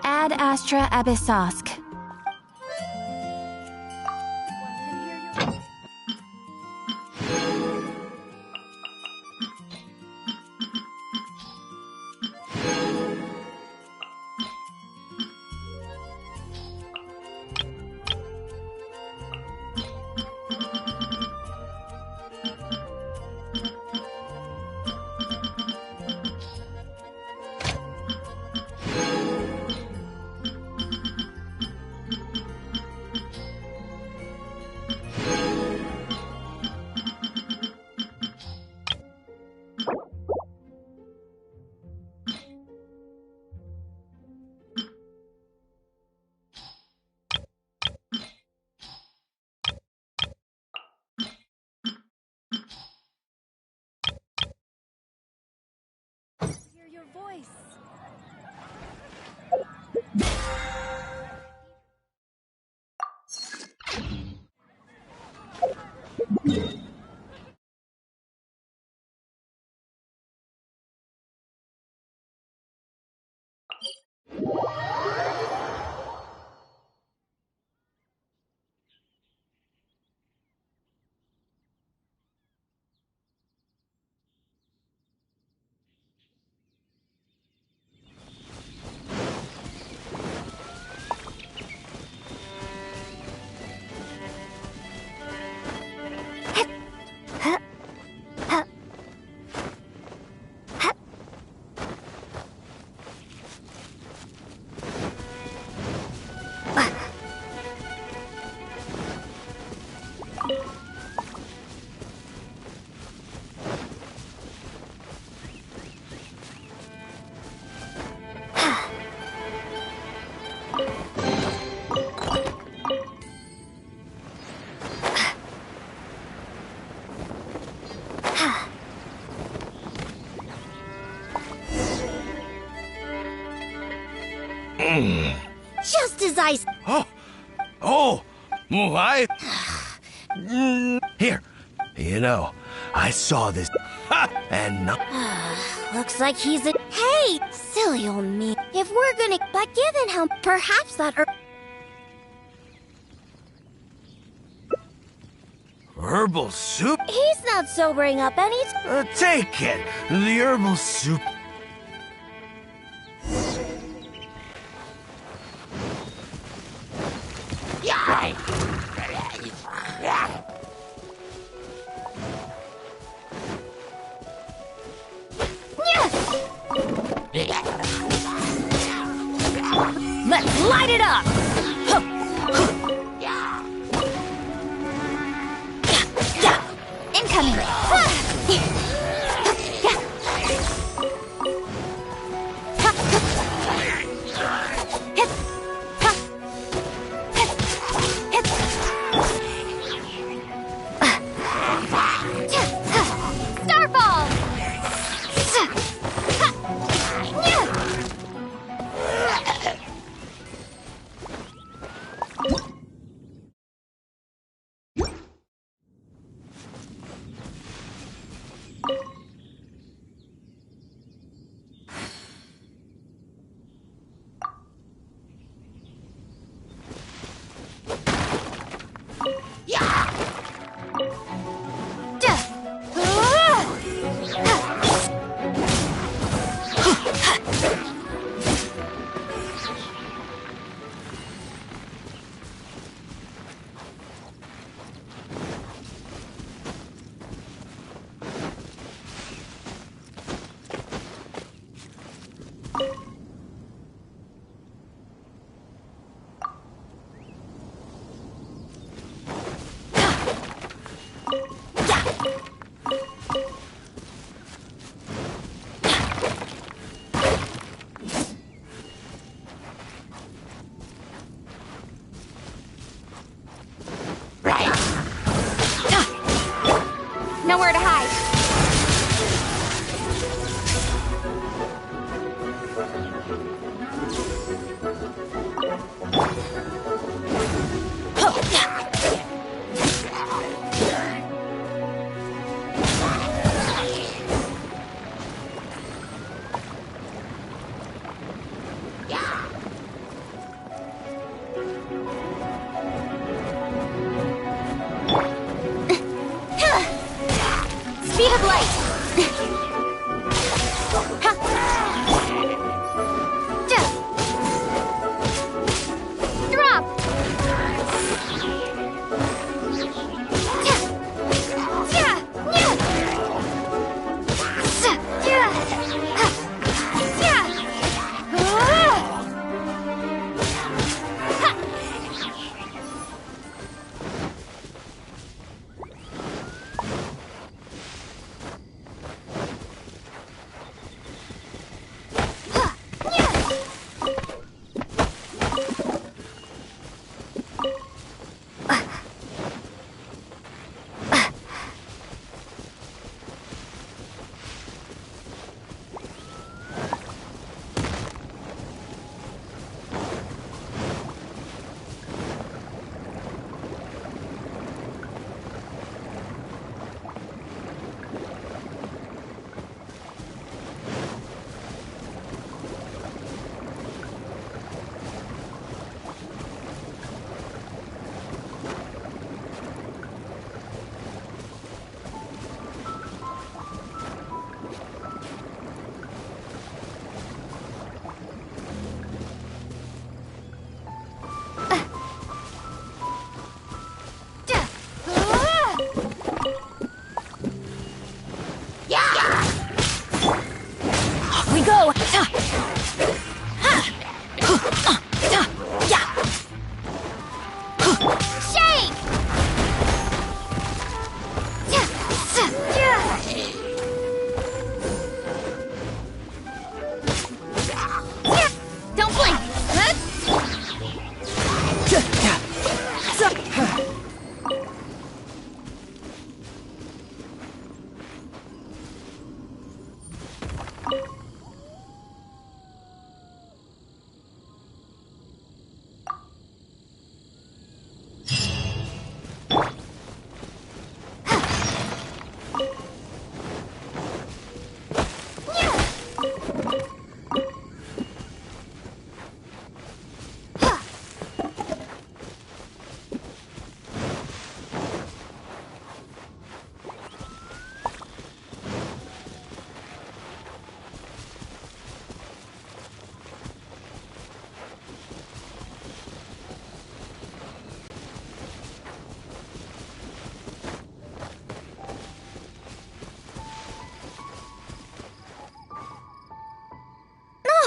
Ad Astra Abyssosk. Hear your voice. Just as I... I... Here, you know, I saw this... and no... Looks like he's a... Hey, silly old me. If we're gonna... But given how... Perhaps that... Herbal soup? He's not sobering up any... Take it. The herbal soup... Let's light it up! Incoming! Starfall! Nowhere to hide. Speed of light! Drop! We go! Shake! Don't blink!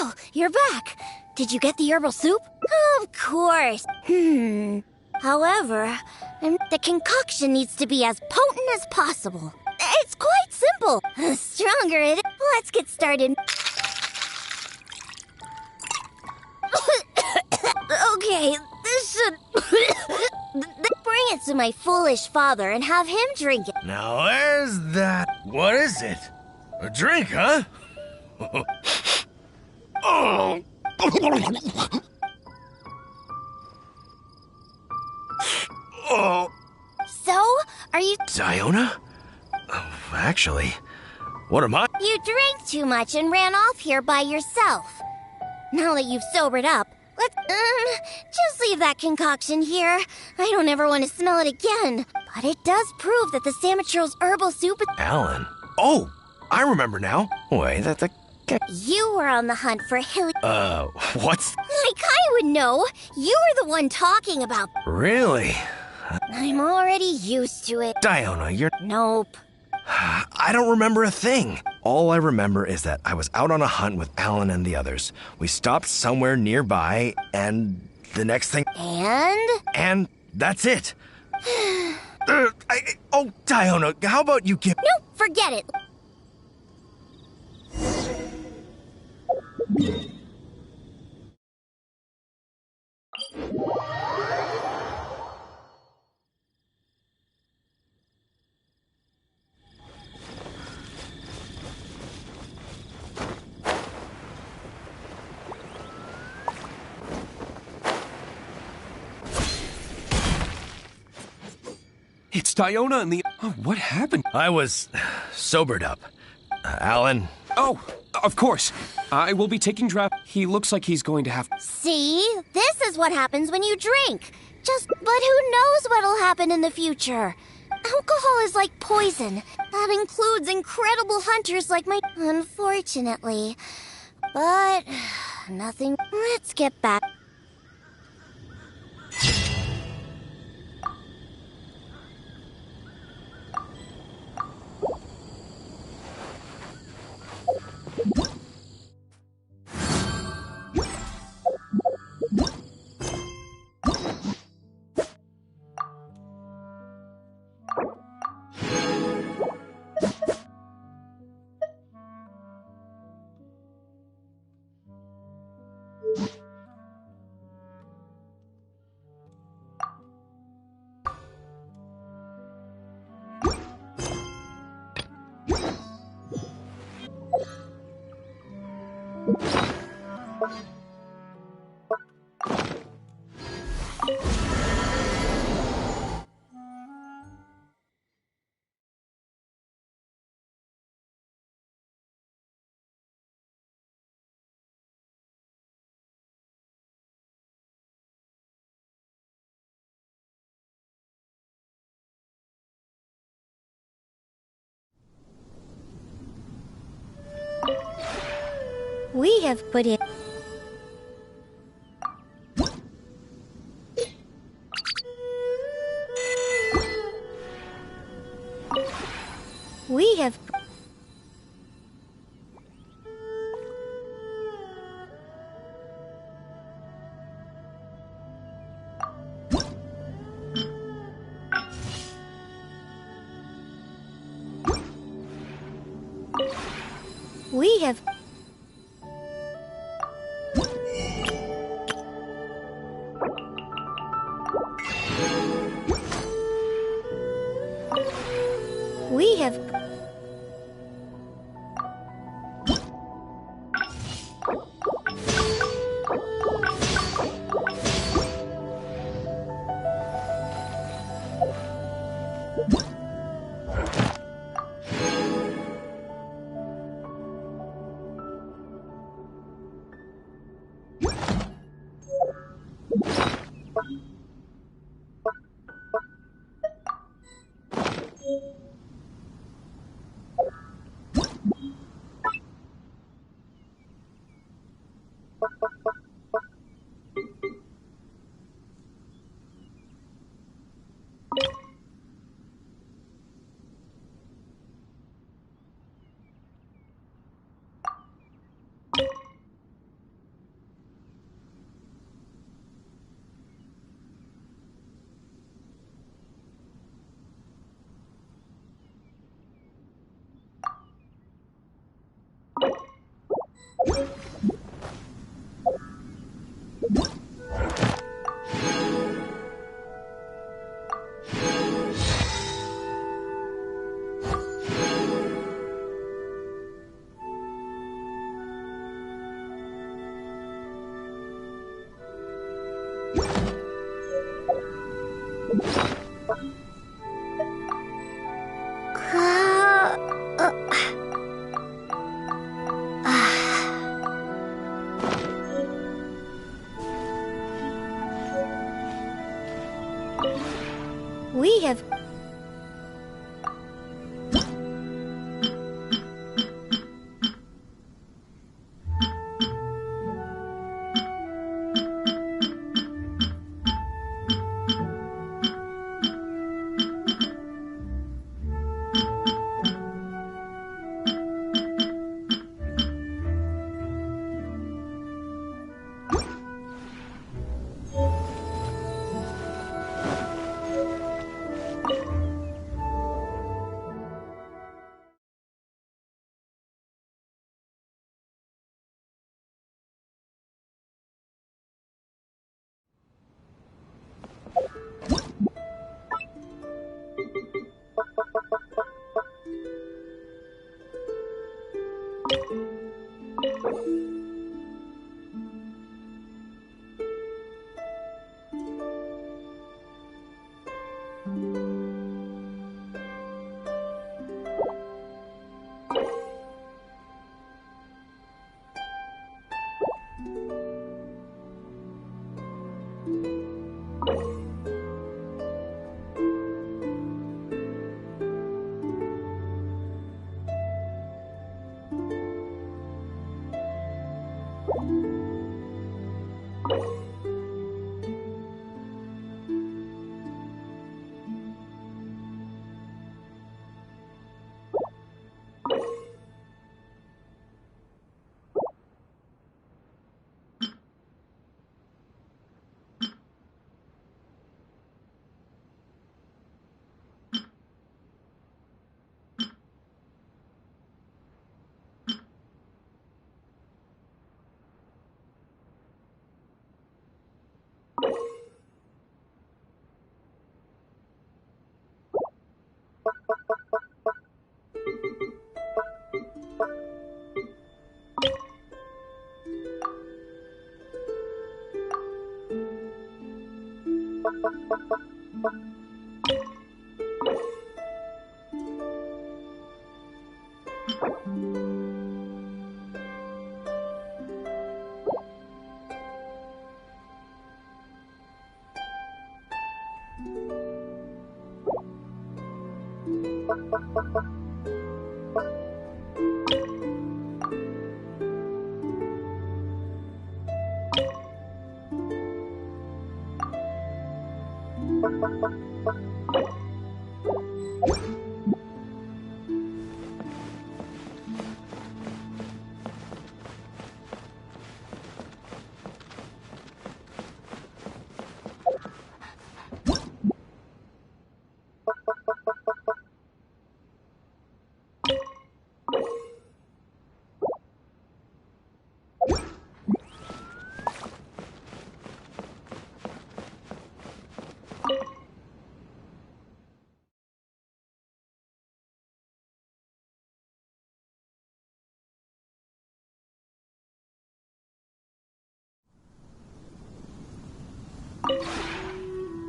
Oh, you're back. Did you get the herbal soup? Of course. However, the concoction needs to be as potent as possible. It's quite simple. The stronger it is, let's get started. Okay, this should... Bring it to my foolish father and have him drink it. Now where's that? What is it? A drink, huh? Oh. Oh. So, are you... Diona? Oh, actually, what am I? You drank too much and ran off here by yourself. Now that you've sobered up, let's, just leave that concoction here. I don't ever want to smell it again. But it does prove that the Samatrel's herbal soup is... Alan. Oh, I remember now. Wait, that... You were on the hunt for Hilly... What's... Like I would know. You were the one talking about... Really? I'm already used to it. Diona, you're... Nope. I don't remember a thing. All I remember is that I was out on a hunt with Alan and the others. We stopped somewhere nearby, and the next thing... And that's it. Oh, Diona, how about you give... Nope, forget it. It's Diona and the... Oh, what happened? I was sobered up. Alan? Oh, of course. I will be taking draft. He looks like he's going to have... See? This is what happens when you drink. But who knows what'll happen in the future? Alcohol is like poison. That includes incredible hunters like my... Unfortunately. But... nothing... Let's get back... We have put in... We have... We have... We have... We have...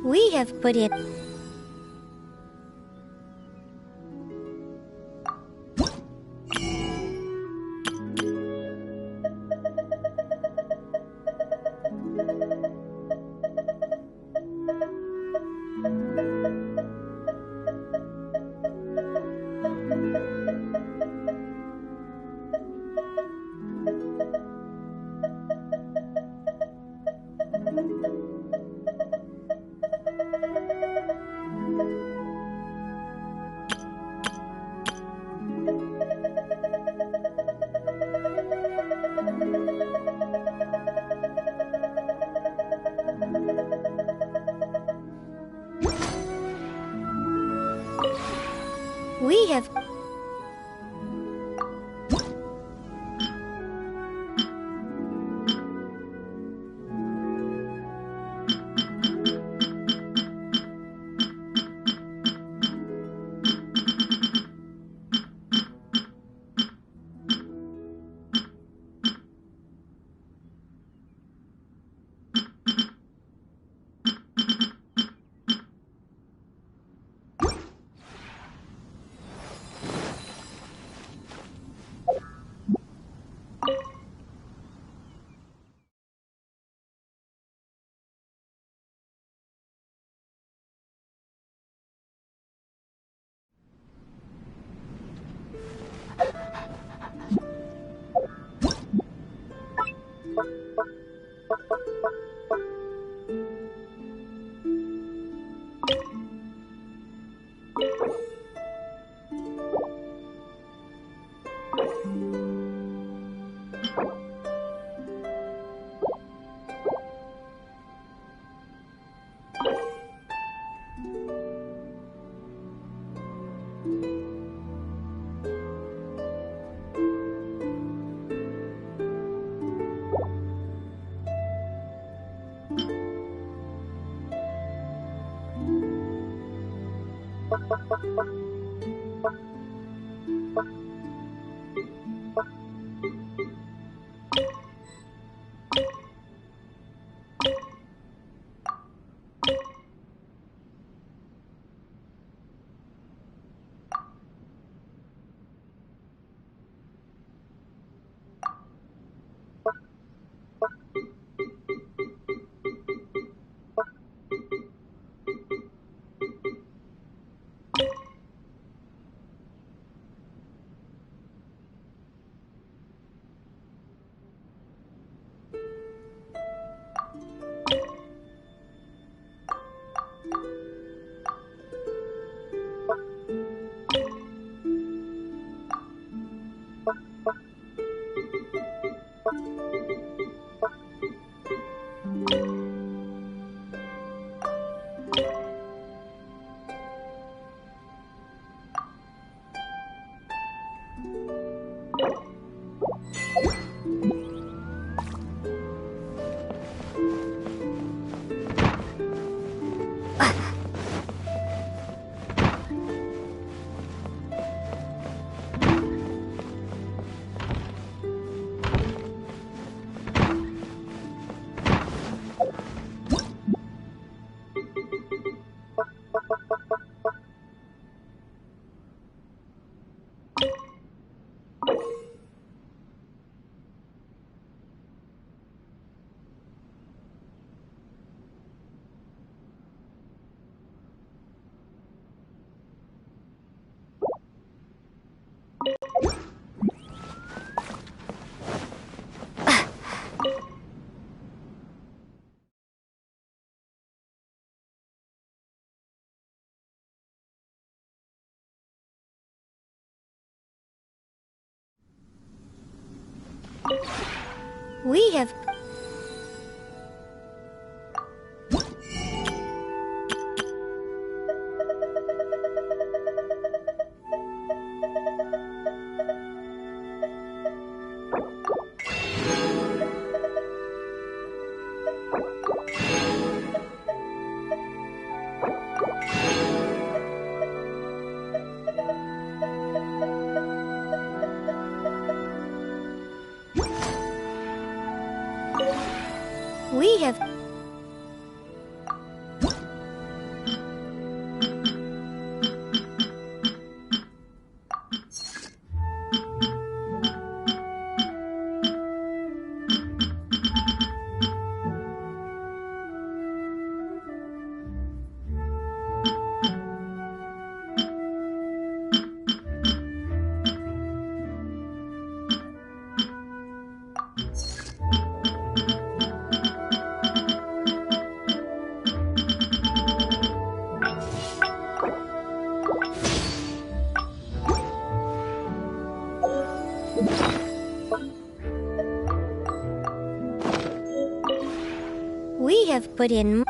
We have put in... We have... We have... We have put in...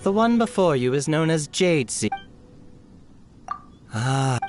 The one before you is known as Jade Sea. Ah.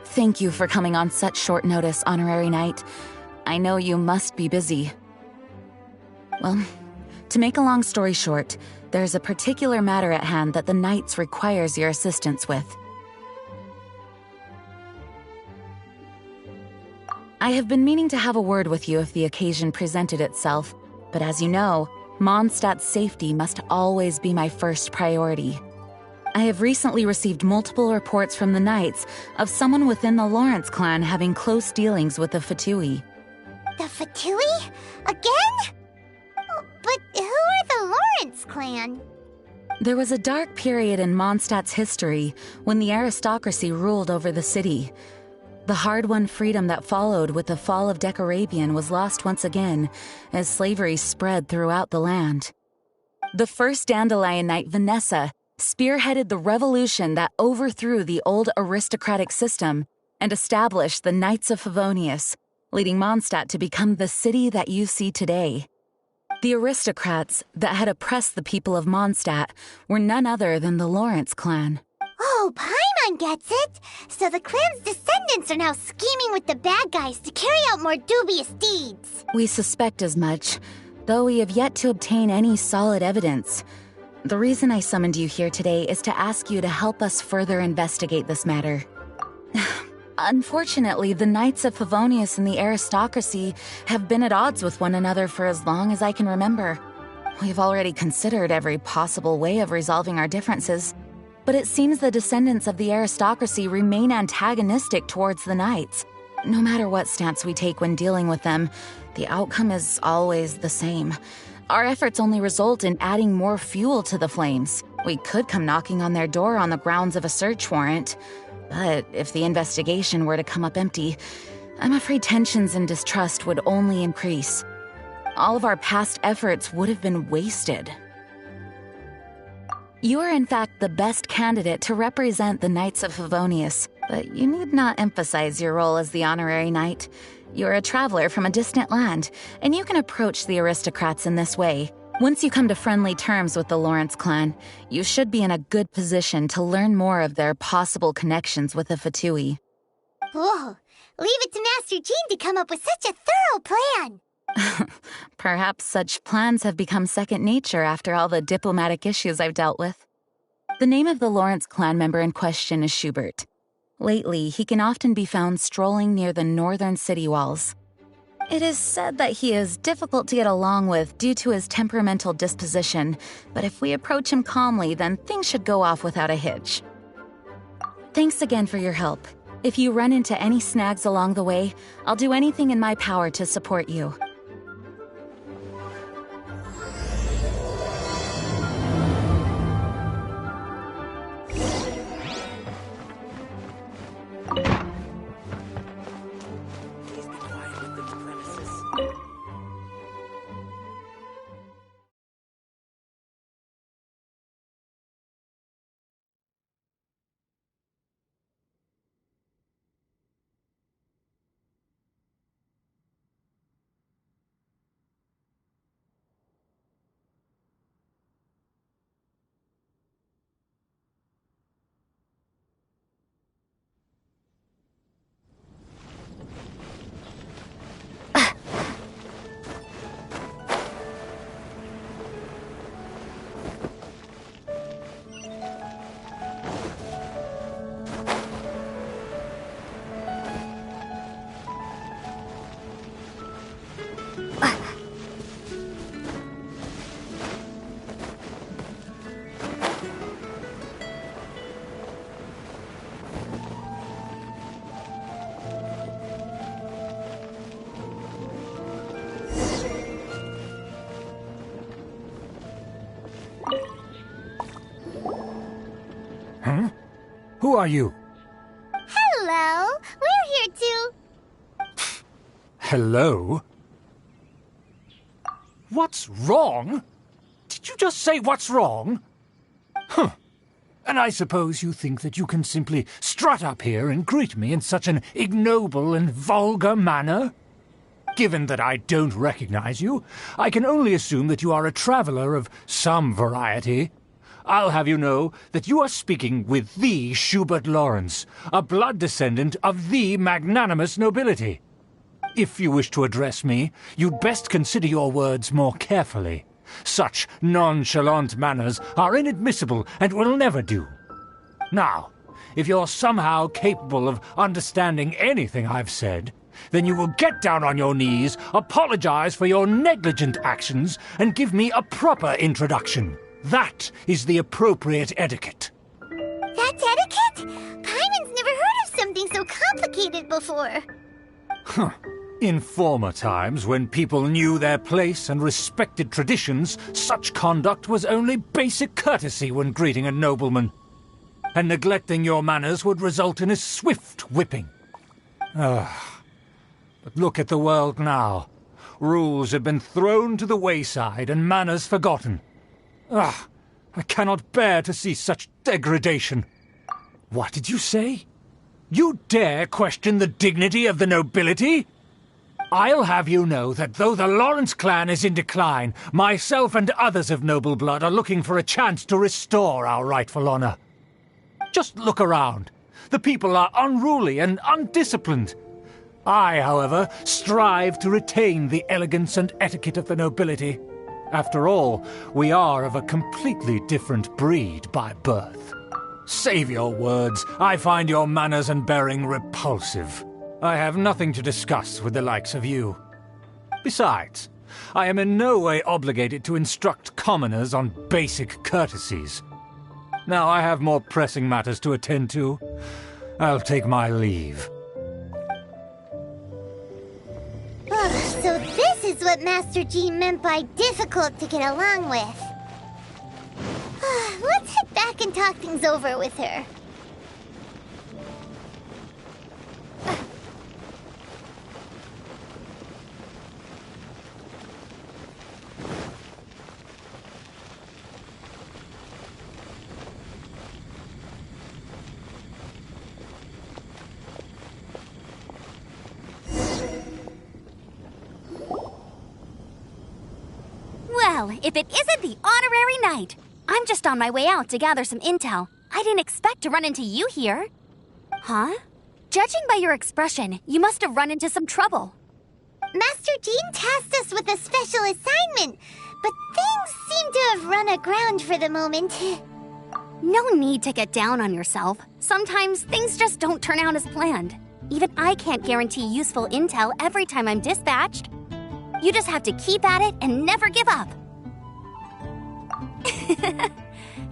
Thank you for coming on such short notice, Honorary Knight. I know you must be busy. Well, to make a long story short, there's a particular matter at hand that the Knights requires your assistance with. I have been meaning to have a word with you if the occasion presented itself, but as you know, Mondstadt's safety must always be my first priority. I have recently received multiple reports from the Knights of someone within the Lawrence clan having close dealings with the Fatui. The Fatui? Again? Oh, but who are the Lawrence clan? There was a dark period in Mondstadt's history when the aristocracy ruled over the city. The hard-won freedom that followed with the fall of Decarabian was lost once again as slavery spread throughout the land. The first Dandelion Knight, Vanessa, spearheaded the revolution that overthrew the old aristocratic system and established the Knights of Favonius, leading Mondstadt to become the city that you see today. The aristocrats that had oppressed the people of Mondstadt were none other than the Lawrence clan. Oh, Paimon gets it! So the clan's descendants are now scheming with the bad guys to carry out more dubious deeds. We suspect as much, though we have yet to obtain any solid evidence. The reason I summoned you here today is to ask you to help us further investigate this matter. Unfortunately, the Knights of Favonius and the aristocracy have been at odds with one another for as long as I can remember. We've already considered every possible way of resolving our differences, but it seems the descendants of the aristocracy remain antagonistic towards the Knights. No matter what stance we take when dealing with them, the outcome is always the same. Our efforts only result in adding more fuel to the flames. We could come knocking on their door on the grounds of a search warrant, but if the investigation were to come up empty, I'm afraid tensions and distrust would only increase. All of our past efforts would have been wasted. You are in fact the best candidate to represent the Knights of Favonius, but you need not emphasize your role as the honorary knight. You're a traveler from a distant land, and you can approach the aristocrats in this way. Once you come to friendly terms with the Lawrence clan, you should be in a good position to learn more of their possible connections with the Fatui. Whoa, leave it to Master Jean to come up with such a thorough plan! Perhaps such plans have become second nature after all the diplomatic issues I've dealt with. The name of the Lawrence clan member in question is Schubert. Lately, he can often be found strolling near the northern city walls. It is said that he is difficult to get along with due to his temperamental disposition, but if we approach him calmly, then things should go off without a hitch. Thanks again for your help. If you run into any snags along the way, I'll do anything in my power to support you. Huh? Who are you? Hello, we're here too. Hello? What's wrong? Did you just say what's wrong? Huh. And I suppose you think that you can simply strut up here and greet me in such an ignoble and vulgar manner? Given that I don't recognize you, I can only assume that you are a traveler of some variety. I'll have you know that you are speaking with the Schubert Lawrence, a blood descendant of the magnanimous nobility. If you wish to address me, you'd best consider your words more carefully. Such nonchalant manners are inadmissible and will never do. Now, if you're somehow capable of understanding anything I've said, then you will get down on your knees, apologize for your negligent actions, and give me a proper introduction. That is the appropriate etiquette. That's etiquette? Paimon's never heard of something so complicated before. Huh. In former times, when people knew their place and respected traditions, such conduct was only basic courtesy when greeting a nobleman. And neglecting your manners would result in a swift whipping. But look at the world now. Rules have been thrown to the wayside and manners forgotten. I cannot bear to see such degradation. What did you say? You dare question the dignity of the nobility? I'll have you know that though the Lawrence clan is in decline, myself and others of noble blood are looking for a chance to restore our rightful honor. Just look around. The people are unruly and undisciplined. I, however, strive to retain the elegance and etiquette of the nobility. After all, we are of a completely different breed by birth. Save your words. I find your manners and bearing repulsive. I have nothing to discuss with the likes of you. Besides, I am in no way obligated to instruct commoners on basic courtesies. Now I have more pressing matters to attend to. I'll take my leave. So this is what Master Jean meant by difficult to get along with. Let's head back and talk things over with her. Well, if it isn't the honorary knight. I'm just on my way out to gather some intel. I didn't expect to run into you here. Huh? Judging by your expression, you must have run into some trouble. Master Jean tasked us with a special assignment, but things seem to have run aground for the moment. No need to get down on yourself. Sometimes things just don't turn out as planned. Even I can't guarantee useful intel every time I'm dispatched. You just have to keep at it and never give up.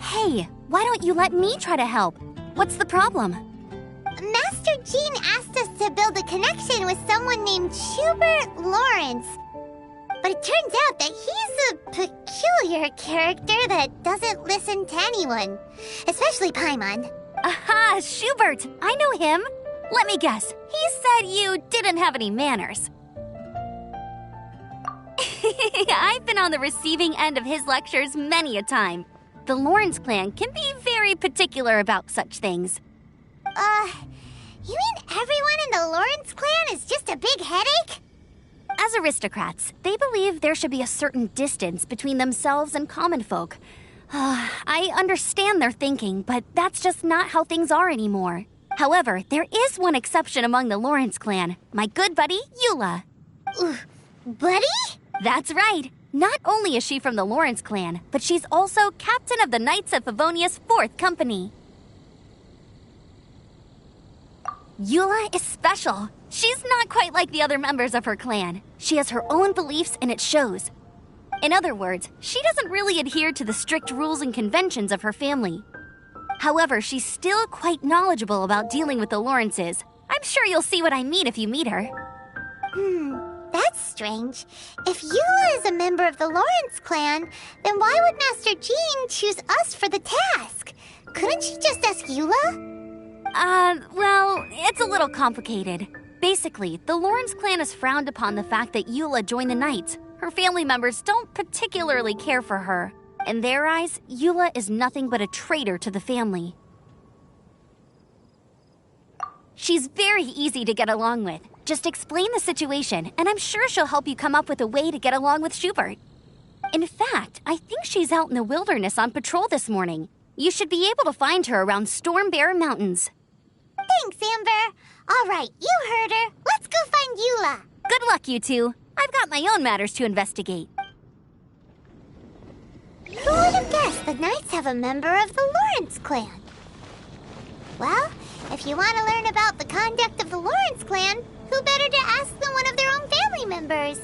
Hey, why don't you let me try to help? What's the problem? Master Jean asked us to build a connection with someone named Schubert Lawrence. But it turns out that he's a peculiar character that doesn't listen to anyone, especially Paimon. Aha, Schubert! I know him. Let me guess. He said you didn't have any manners. I've been on the receiving end of his lectures many a time. The Lawrence clan can be very particular about such things. You mean everyone in the Lawrence clan is just a big headache? As aristocrats, they believe there should be a certain distance between themselves and common folk. I understand their thinking, but that's just not how things are anymore. However, there is one exception among the Lawrence clan, my good buddy, Eula. Buddy? That's right. Not only is she from the Lawrence clan, but she's also captain of the Knights of Favonia's 4th Company. Eula is special. She's not quite like the other members of her clan. She has her own beliefs and it shows. In other words, she doesn't really adhere to the strict rules and conventions of her family. However, she's still quite knowledgeable about dealing with the Lawrences. I'm sure you'll see what I mean if you meet her. That's strange. If Eula is a member of the Lawrence clan, then why would Master Jean choose us for the task? Couldn't she just ask Eula? Well, it's a little complicated. Basically, the Lawrence clan has frowned upon the fact that Eula joined the Knights. Her family members don't particularly care for her. In their eyes, Eula is nothing but a traitor to the family. She's very easy to get along with. Just explain the situation, and I'm sure she'll help you come up with a way to get along with Schubert. In fact, I think she's out in the wilderness on patrol this morning. You should be able to find her around Storm Bear Mountains. Thanks, Amber. All right, you heard her. Let's go find Eula. Good luck, you two. I've got my own matters to investigate. Who would have guessed the Knights have a member of the Lawrence clan? Well, if you want to learn about the conduct of the Lawrence clan, who better to ask than one of their own family members?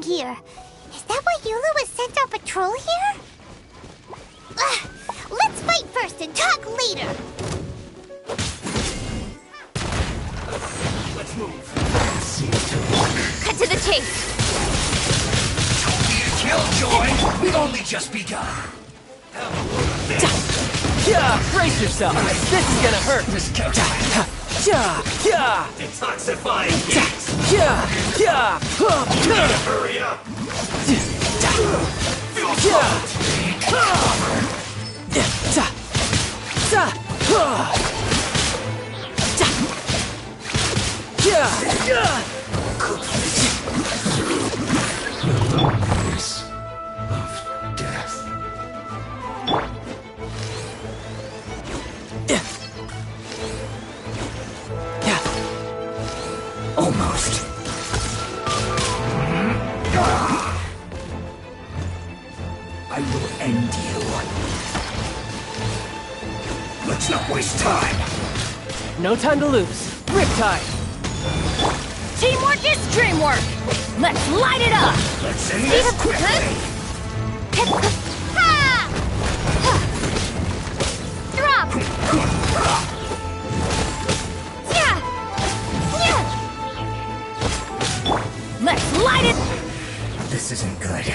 Here. Is that why Eula was sent on patrol here? Let's fight first and talk later. Let's move. Cut to the chase. Don't be a killjoy. We've only just begun. Yeah, brace yourself. This is gonna hurt. This killjoy. Yeah. Detoxifying heat. Yeah. Hurry up. Feel Take cover. Of death. Almost. I will end you. Let's not waste time. No time to lose. Riptide! Teamwork is dreamwork! Let's light it up! Let's end this quickly. Drop! Let's light it! This isn't good.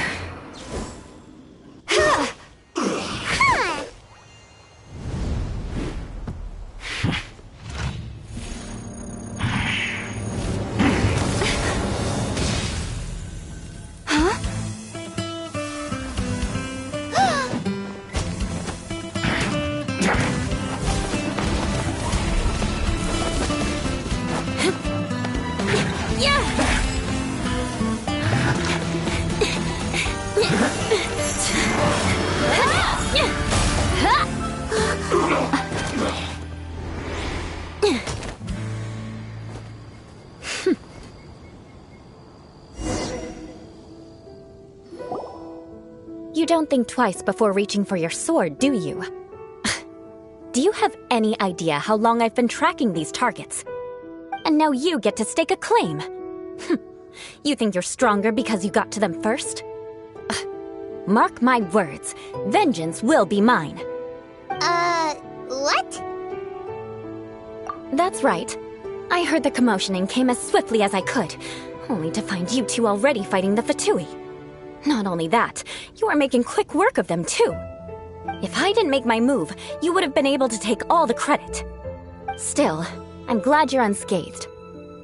You don't think twice before reaching for your sword, do you? Do you have any idea how long I've been tracking these targets? And now you get to stake a claim. You think you're stronger because you got to them first? Mark my words, vengeance will be mine. What? That's right. I heard the commotion and came as swiftly as I could, only to find you two already fighting the Fatui. Not only that, you are making quick work of them too. If I didn't make my move, you would have been able to take all the credit. Still, I'm glad you're unscathed.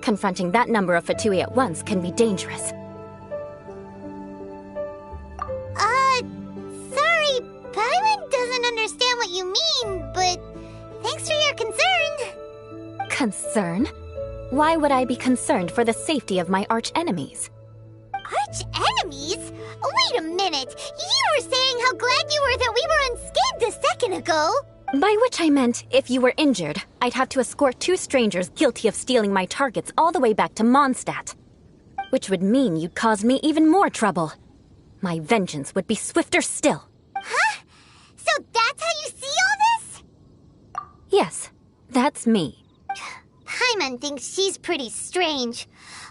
Confronting that number of Fatui at once can be dangerous. Sorry, Paimon doesn't understand what you mean, but thanks for your concern. Concern? Why would I be concerned for the safety of my arch-enemies? Arch-enemies? Wait a minute! You were saying how glad you were that we were unscathed a second ago! By which I meant, if you were injured, I'd have to escort two strangers guilty of stealing my targets all the way back to Mondstadt. Which would mean you'd cause me even more trouble. My vengeance would be swifter still. Huh? So that's how you see all this? Yes, that's me. Paimon thinks she's pretty strange.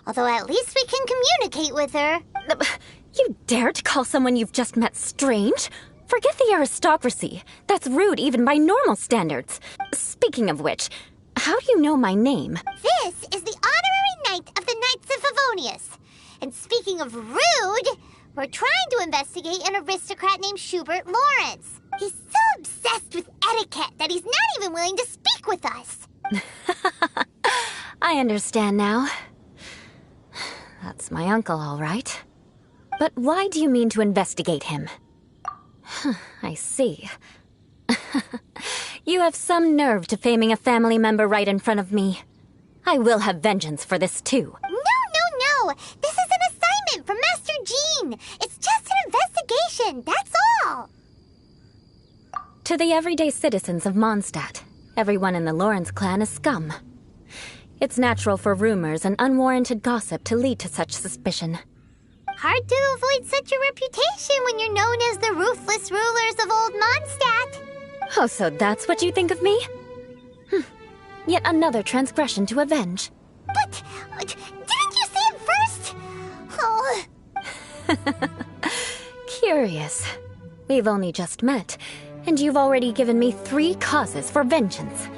Although at least we can communicate with her. You dare to call someone you've just met strange? Forget the aristocracy. That's rude even by normal standards. Speaking of which, how do you know my name? This is the honorary knight of the Knights of Favonius. And speaking of rude, we're trying to investigate an aristocrat named Schubert Lawrence. He's so obsessed with etiquette that he's not even willing to speak with us. I understand now. That's my uncle, all right. But why do you mean to investigate him? I see. You have some nerve to faming a family member right in front of me. I will have vengeance for this too. No. This is an assignment from Master Jean. It's just an investigation, that's all. To the everyday citizens of Mondstadt, everyone in the Lawrence clan is scum. It's natural for rumors and unwarranted gossip to lead to such suspicion. Hard to avoid such a reputation when you're known as the ruthless rulers of Old Mondstadt. Oh, so that's what you think of me? Yet another transgression to avenge. But didn't you see it first? Oh. Curious. We've only just met, and you've already given me 3 causes for vengeance.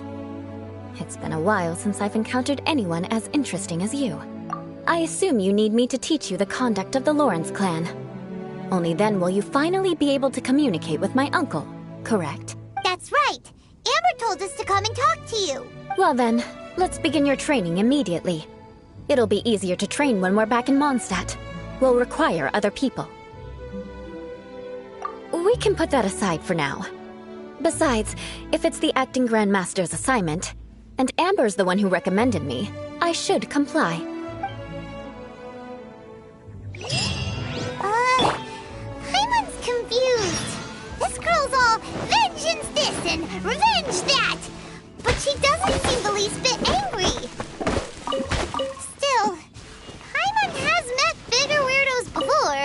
It's been a while since I've encountered anyone as interesting as you. I assume you need me to teach you the conduct of the Lawrence clan. Only then will you finally be able to communicate with my uncle, correct? That's right. Amber told us to come and talk to you. Well then, let's begin your training immediately. It'll be easier to train when we're back in Mondstadt. We'll require other people. We can put that aside for now. Besides, if it's the acting Grand Master's assignment, and Amber's the one who recommended me, I should comply. Paimon's confused. This girl's all vengeance this and revenge that. But she doesn't seem the least bit angry. Still, Paimon has met bigger weirdos before.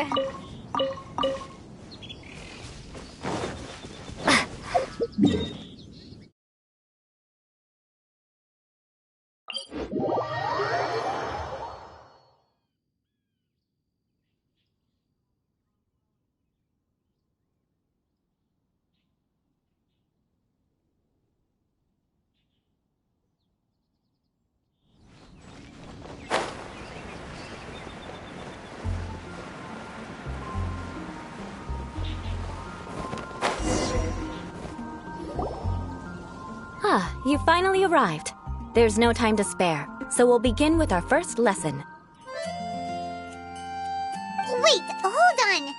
you finally arrived. There's no time to spare, so we'll begin with our first lesson. Wait, hold on.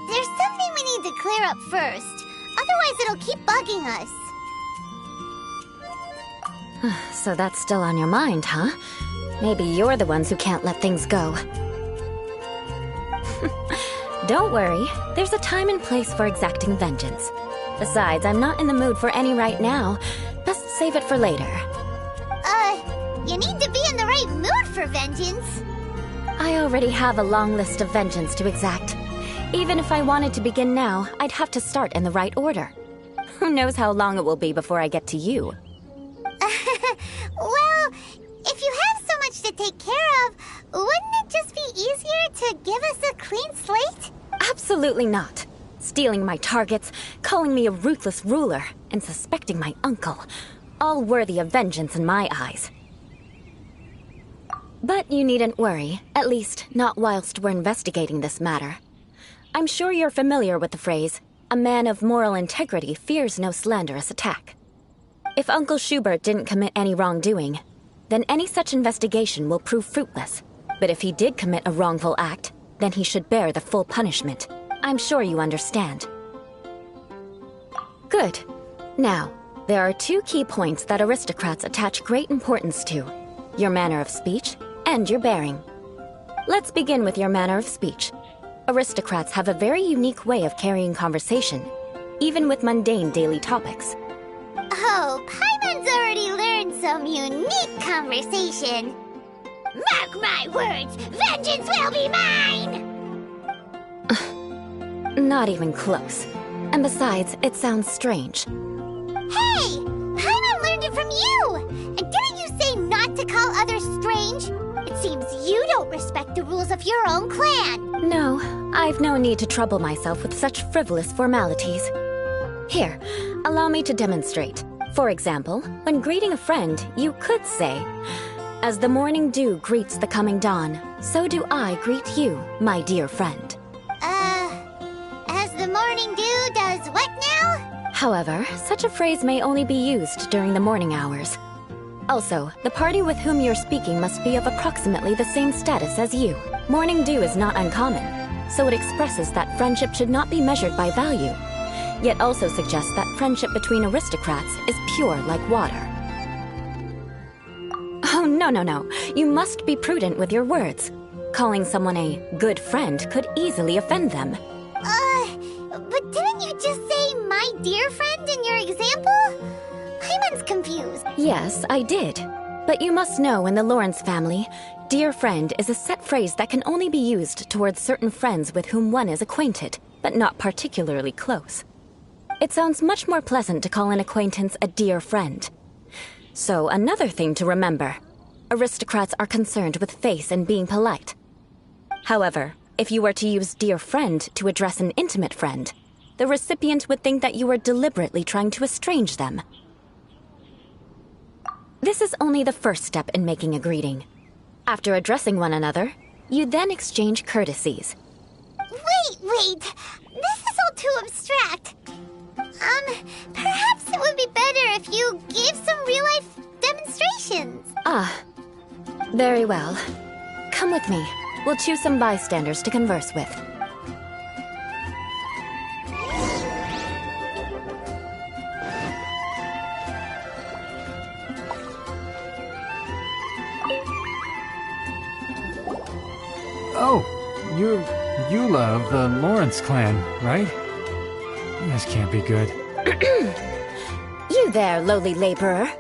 There's something we need to clear up first. Otherwise, it'll keep bugging us. So that's still on your mind, huh? Maybe you're the ones who can't let things go. Don't worry, there's a time and place for exacting vengeance. Besides, I'm not in the mood for any right now. Best save it for later. You need to be in the right mood for vengeance. I already have a long list of vengeance to exact. Even if I wanted to begin now, I'd have to start in the right order. Who knows how long it will be before I get to you? Well, if you have so much to take care of, wouldn't it just be easier to give us a clean slate? Absolutely not. Stealing my targets, calling me a ruthless ruler, and suspecting my uncle. All worthy of vengeance in my eyes. But you needn't worry, at least not whilst we're investigating this matter. I'm sure you're familiar with the phrase, a man of moral integrity fears no slanderous attack. If Uncle Schubert didn't commit any wrongdoing, then any such investigation will prove fruitless. But if he did commit a wrongful act, then he should bear the full punishment. I'm sure you understand. Good. Now, there are two key points that aristocrats attach great importance to: your manner of speech and your bearing. Let's begin with your manner of speech. Aristocrats have a very unique way of carrying conversation, even with mundane daily topics. Oh, Paimon's already learned some unique conversation. Mark my words, vengeance will be mine! Not even close. And besides, it sounds strange. Hey! Paimon learned it from you! And didn't you say not to call others strange? It seems you don't respect the rules of your own clan. No, I've no need to trouble myself with such frivolous formalities. Here, allow me to demonstrate. For example, when greeting a friend, you could say, "As the morning dew greets the coming dawn, so do I greet you, my dear friend." As the morning dew does what now? However, such a phrase may only be used during the morning hours. Also, the party with whom you're speaking must be of approximately the same status as you. Morning dew is not uncommon, so it expresses that friendship should not be measured by value, yet also suggests that friendship between aristocrats is pure like water. Oh, no. You must be prudent with your words. Calling someone a good friend could easily offend them. But didn't you just say my dear friend in your example? Paimon's confused. Yes, I did. But you must know in the Lawrence family, dear friend is a set phrase that can only be used towards certain friends with whom one is acquainted, but not particularly close. It sounds much more pleasant to call an acquaintance a dear friend. So, another thing to remember. Aristocrats are concerned with face and being polite. However, if you were to use dear friend to address an intimate friend, the recipient would think that you were deliberately trying to estrange them. This is only the first step in making a greeting. After addressing one another, you then exchange courtesies. Wait! This is all too abstract. Perhaps it would be better if you gave some real-life demonstrations. Very well. Come with me. We'll choose some bystanders to converse with. Oh, you're Eula of the Lawrence clan, right? This can't be good. You there, lowly laborer.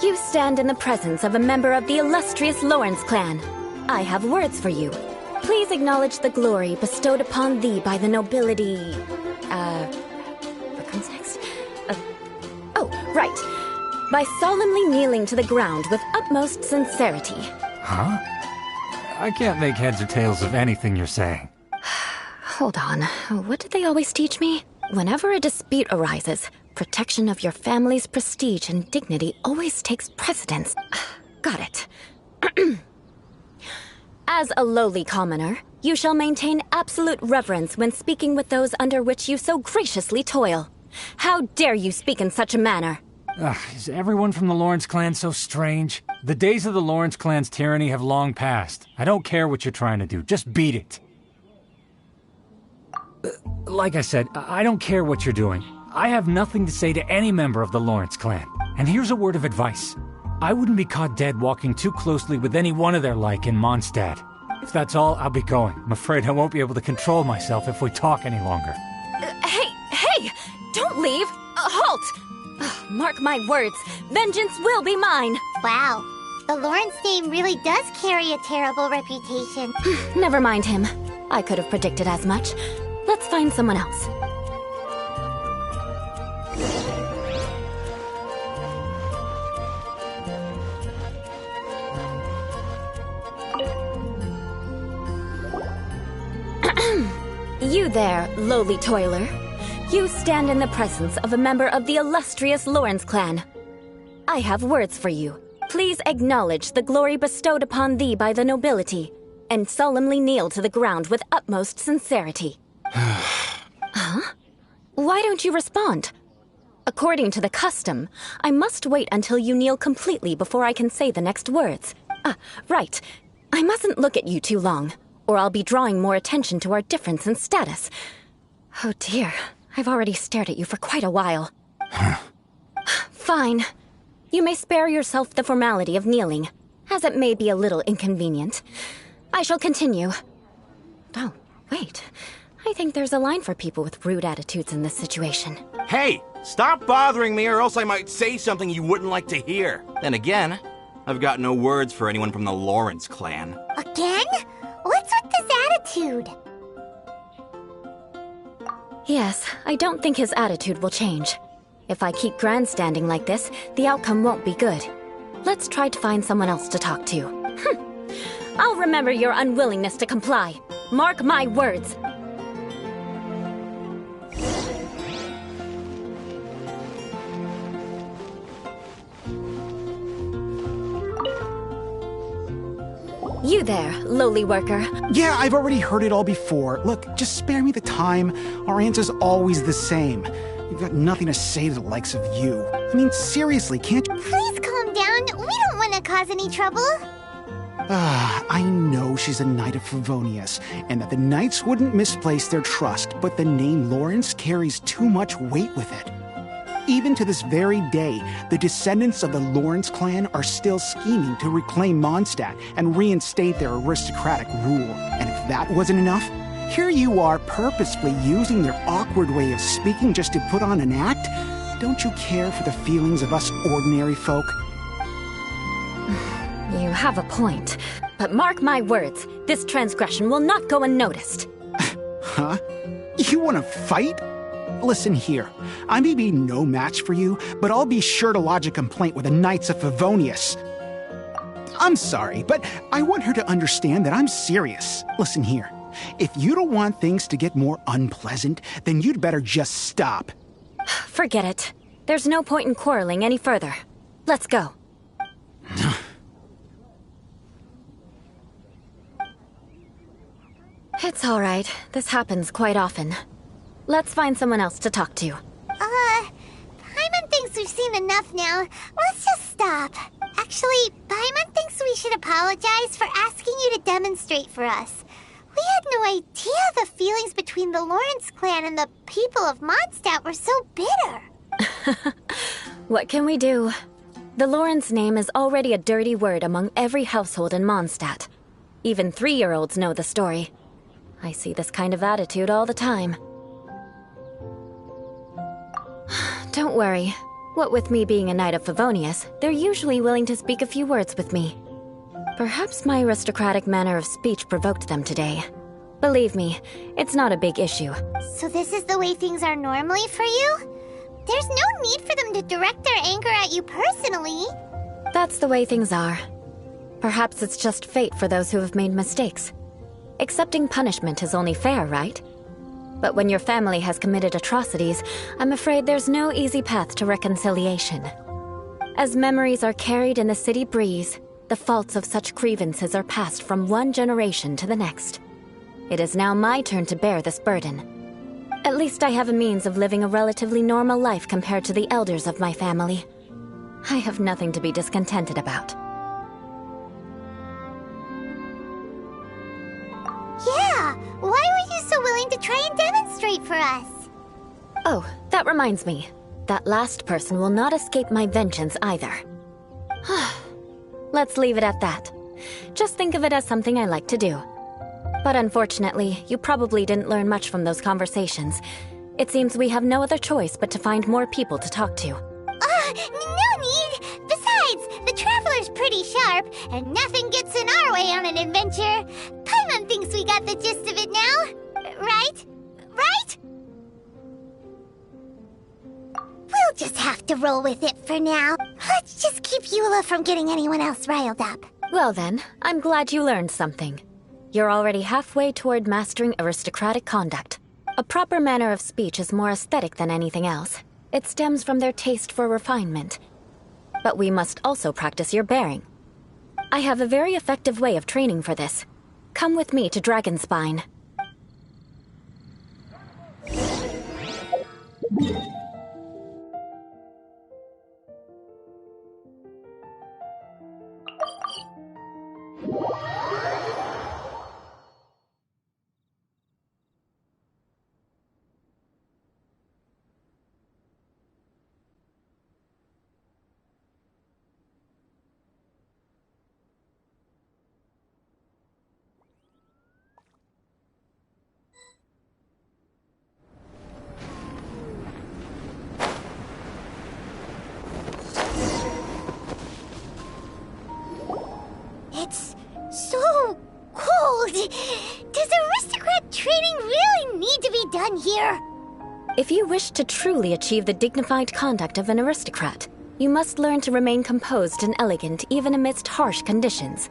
You stand in the presence of a member of the illustrious Lawrence clan. I have words for you. Please acknowledge the glory bestowed upon thee by the nobility... What comes next? Oh, right. By solemnly kneeling to the ground with utmost sincerity. Huh? I can't make heads or tails of anything you're saying. Hold on. What did they always teach me? Whenever a dispute arises, protection of your family's prestige and dignity always takes precedence. Got it. As a lowly commoner, you shall maintain absolute reverence when speaking with those under which you so graciously toil. How dare you speak in such a manner? Is everyone from the Lawrence clan so strange? The days of the Lawrence clan's tyranny have long passed. I don't care what you're trying to do, just beat it. Like I said, I don't care what you're doing. I have nothing to say to any member of the Lawrence clan. And here's a word of advice. I wouldn't be caught dead walking too closely with any one of their like in Mondstadt. If that's all, I'll be going. I'm afraid I won't be able to control myself if we talk any longer. Hey! Don't leave! Halt! Mark my words, vengeance will be mine! Wow, the Lawrence name really does carry a terrible reputation. Never mind him. I could have predicted as much. Let's find someone else. You there, lowly toiler. You stand in the presence of a member of the illustrious Lawrence clan. I have words for you. Please acknowledge the glory bestowed upon thee by the nobility, and solemnly kneel to the ground with utmost sincerity. Huh? Why don't you respond? According to the custom, I must wait until you kneel completely before I can say the next words. Right. I mustn't look at you too long, or I'll be drawing more attention to our difference in status. Oh dear, I've already stared at you for quite a while. Fine. You may spare yourself the formality of kneeling, as it may be a little inconvenient. I shall continue. Oh, wait. I think there's a line for people with rude attitudes in this situation. Hey, stop bothering me or else I might say something you wouldn't like to hear. Then again, I've got no words for anyone from the Lawrence clan. Again? What's with this attitude? Yes, I don't think his attitude will change. If I keep grandstanding like this, the outcome won't be good. Let's try to find someone else to talk to. I'll remember your unwillingness to comply. Mark my words. You there, lowly worker. Yeah, I've already heard it all before. Look, just spare me the time. Our answer's always the same. You've got nothing to say to the likes of you. I mean, seriously, can't you... Please calm down. We don't want to cause any trouble. I know she's a knight of Favonius, and that the knights wouldn't misplace their trust, but the name Lawrence carries too much weight with it. Even to this very day, the descendants of the Lawrence clan are still scheming to reclaim Mondstadt and reinstate their aristocratic rule. And if that wasn't enough, here you are purposefully using their awkward way of speaking just to put on an act? Don't you care for the feelings of us ordinary folk? You have a point. But mark my words, this transgression will not go unnoticed. Huh? You want to fight? Listen here, I may be no match for you, but I'll be sure to lodge a complaint with the Knights of Favonius. I'm sorry, but I want her to understand that I'm serious. Listen here, if you don't want things to get more unpleasant, then you'd better just stop. Forget it. There's no point in quarreling any further. Let's go. It's all right. This happens quite often. Let's find someone else to talk to. Paimon thinks we've seen enough now. Let's just stop. Actually, Paimon thinks we should apologize for asking you to demonstrate for us. We had no idea the feelings between the Lawrence clan and the people of Mondstadt were so bitter. What can we do? The Lawrence name is already a dirty word among every household in Mondstadt. Even 3-year-olds know the story. I see this kind of attitude all the time. Don't worry. What with me being a Knight of Favonius, they're usually willing to speak a few words with me. Perhaps my aristocratic manner of speech provoked them today. Believe me, it's not a big issue. So this is the way things are normally for you? There's no need for them to direct their anger at you personally. That's the way things are. Perhaps it's just fate for those who have made mistakes. Accepting punishment is only fair, right? But when your family has committed atrocities, I'm afraid there's no easy path to reconciliation. As memories are carried in the city breeze, the faults of such grievances are passed from one generation to the next. It is now my turn to bear this burden. At least I have a means of living a relatively normal life compared to the elders of my family. I have nothing to be discontented about. Yeah, why were you so willing to try and demonstrate for us? Oh, that reminds me. That last person will not escape my vengeance either. Let's leave it at that. Just think of it as something I like to do. But unfortunately, you probably didn't learn much from those conversations. It seems we have no other choice but to find more people to talk to. No need! Besides, the Traveler's pretty sharp, and nothing gets in our way on an adventure. Paimon thinks we got the gist of it now. Right? Right? We'll just have to roll with it for now. Let's just keep Eula from getting anyone else riled up. Well then, I'm glad you learned something. You're already halfway toward mastering aristocratic conduct. A proper manner of speech is more aesthetic than anything else. It stems from their taste for refinement. But we must also practice your bearing. I have a very effective way of training for this. Come with me to Dragonspine. It's so cold. Does aristocrat training really need to be done here? If you wish to truly achieve the dignified conduct of an aristocrat, you must learn to remain composed and elegant even amidst harsh conditions.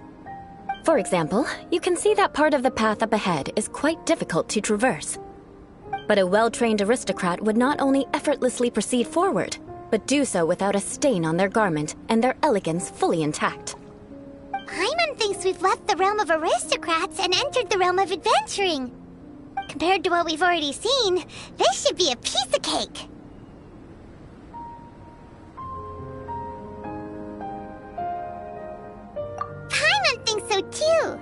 For example, you can see that part of the path up ahead is quite difficult to traverse. But a well-trained aristocrat would not only effortlessly proceed forward, but do so without a stain on their garment and their elegance fully intact. Paimon thinks we've left the realm of aristocrats and entered the realm of adventuring. Compared to what we've already seen, this should be a piece of cake. Paimon thinks so too,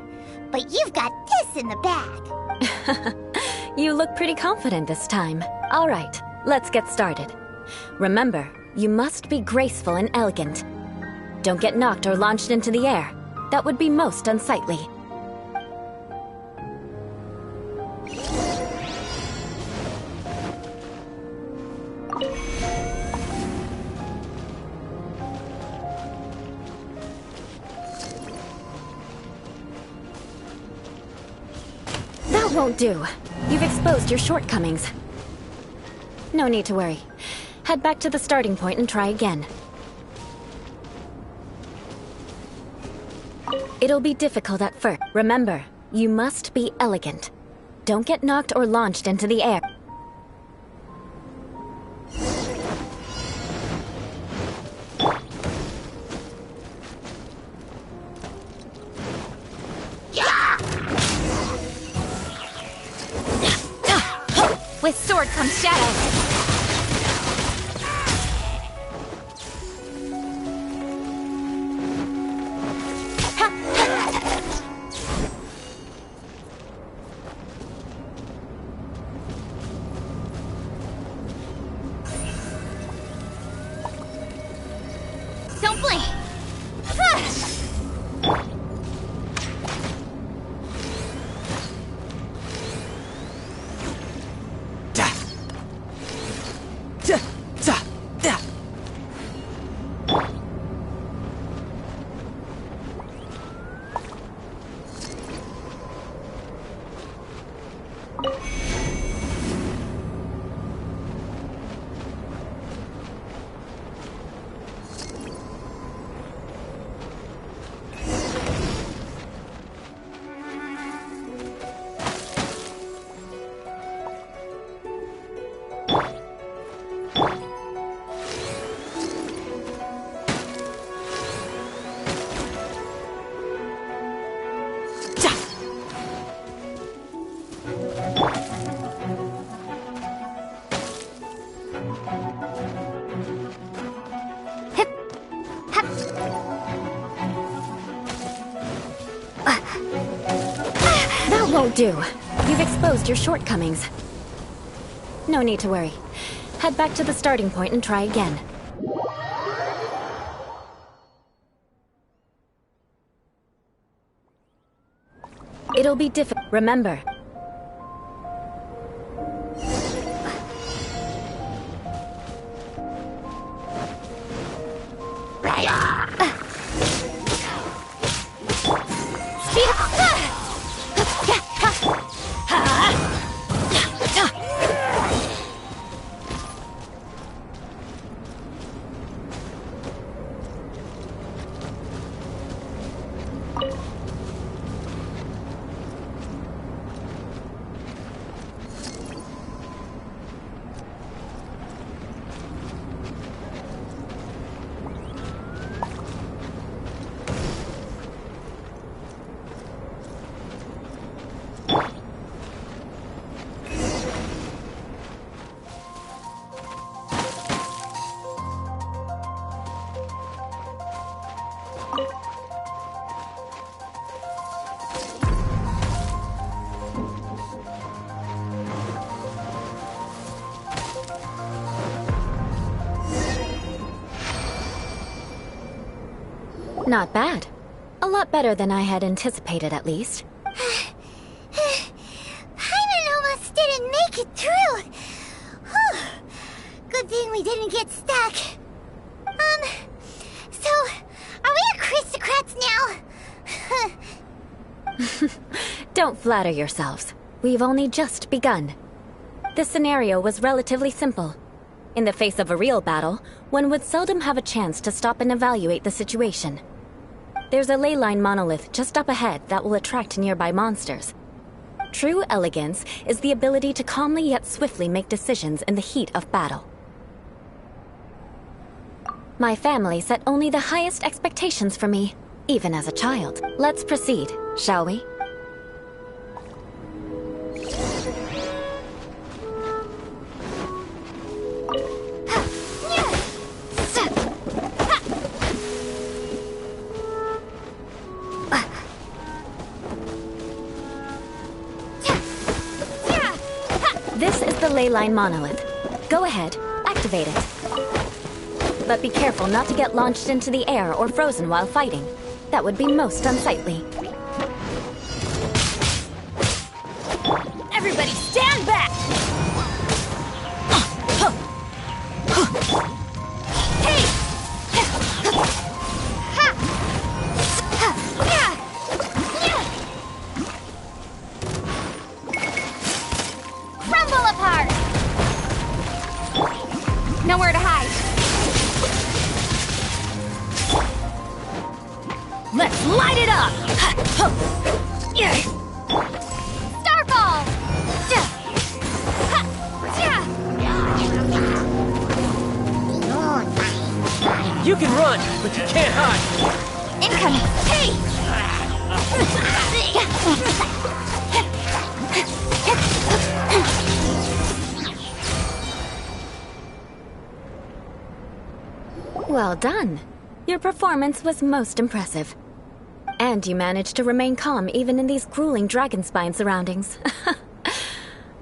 but you've got this in the bag. You look pretty confident this time. All right, let's get started. Remember, you must be graceful and elegant. Don't get knocked or launched into the air. That would be most unsightly. That won't do. You've exposed your shortcomings. No need to worry. Head back to the starting point and try again. It'll be difficult at first. Remember, you must be elegant. Don't get knocked or launched into the air. With sword comes shadow. Don't blink! do. You've exposed your shortcomings. No need to worry. Head back to the starting point and try again. It'll be difficult. Remember. Not bad. A lot better than I had anticipated, at least. Paimon almost didn't make it through. Whew. Good thing we didn't get stuck. So, are we aristocrats now? Don't flatter yourselves. We've only just begun. This scenario was relatively simple. In the face of a real battle, one would seldom have a chance to stop and evaluate the situation. There's a ley line monolith just up ahead that will attract nearby monsters. True elegance is the ability to calmly yet swiftly make decisions in the heat of battle. My family set only the highest expectations for me, even as a child. Let's proceed, shall we? This is the ley line monolith. Go ahead, activate it. But be careful not to get launched into the air or frozen while fighting. That would be most unsightly. Everybody stand back! Hey! Crumble apart! Nowhere to hide. Let's light it up! Starfall! You can run, but you can't hide. Incoming! Hey! Well done. Your performance was most impressive. And you managed to remain calm even in these grueling dragonspine surroundings.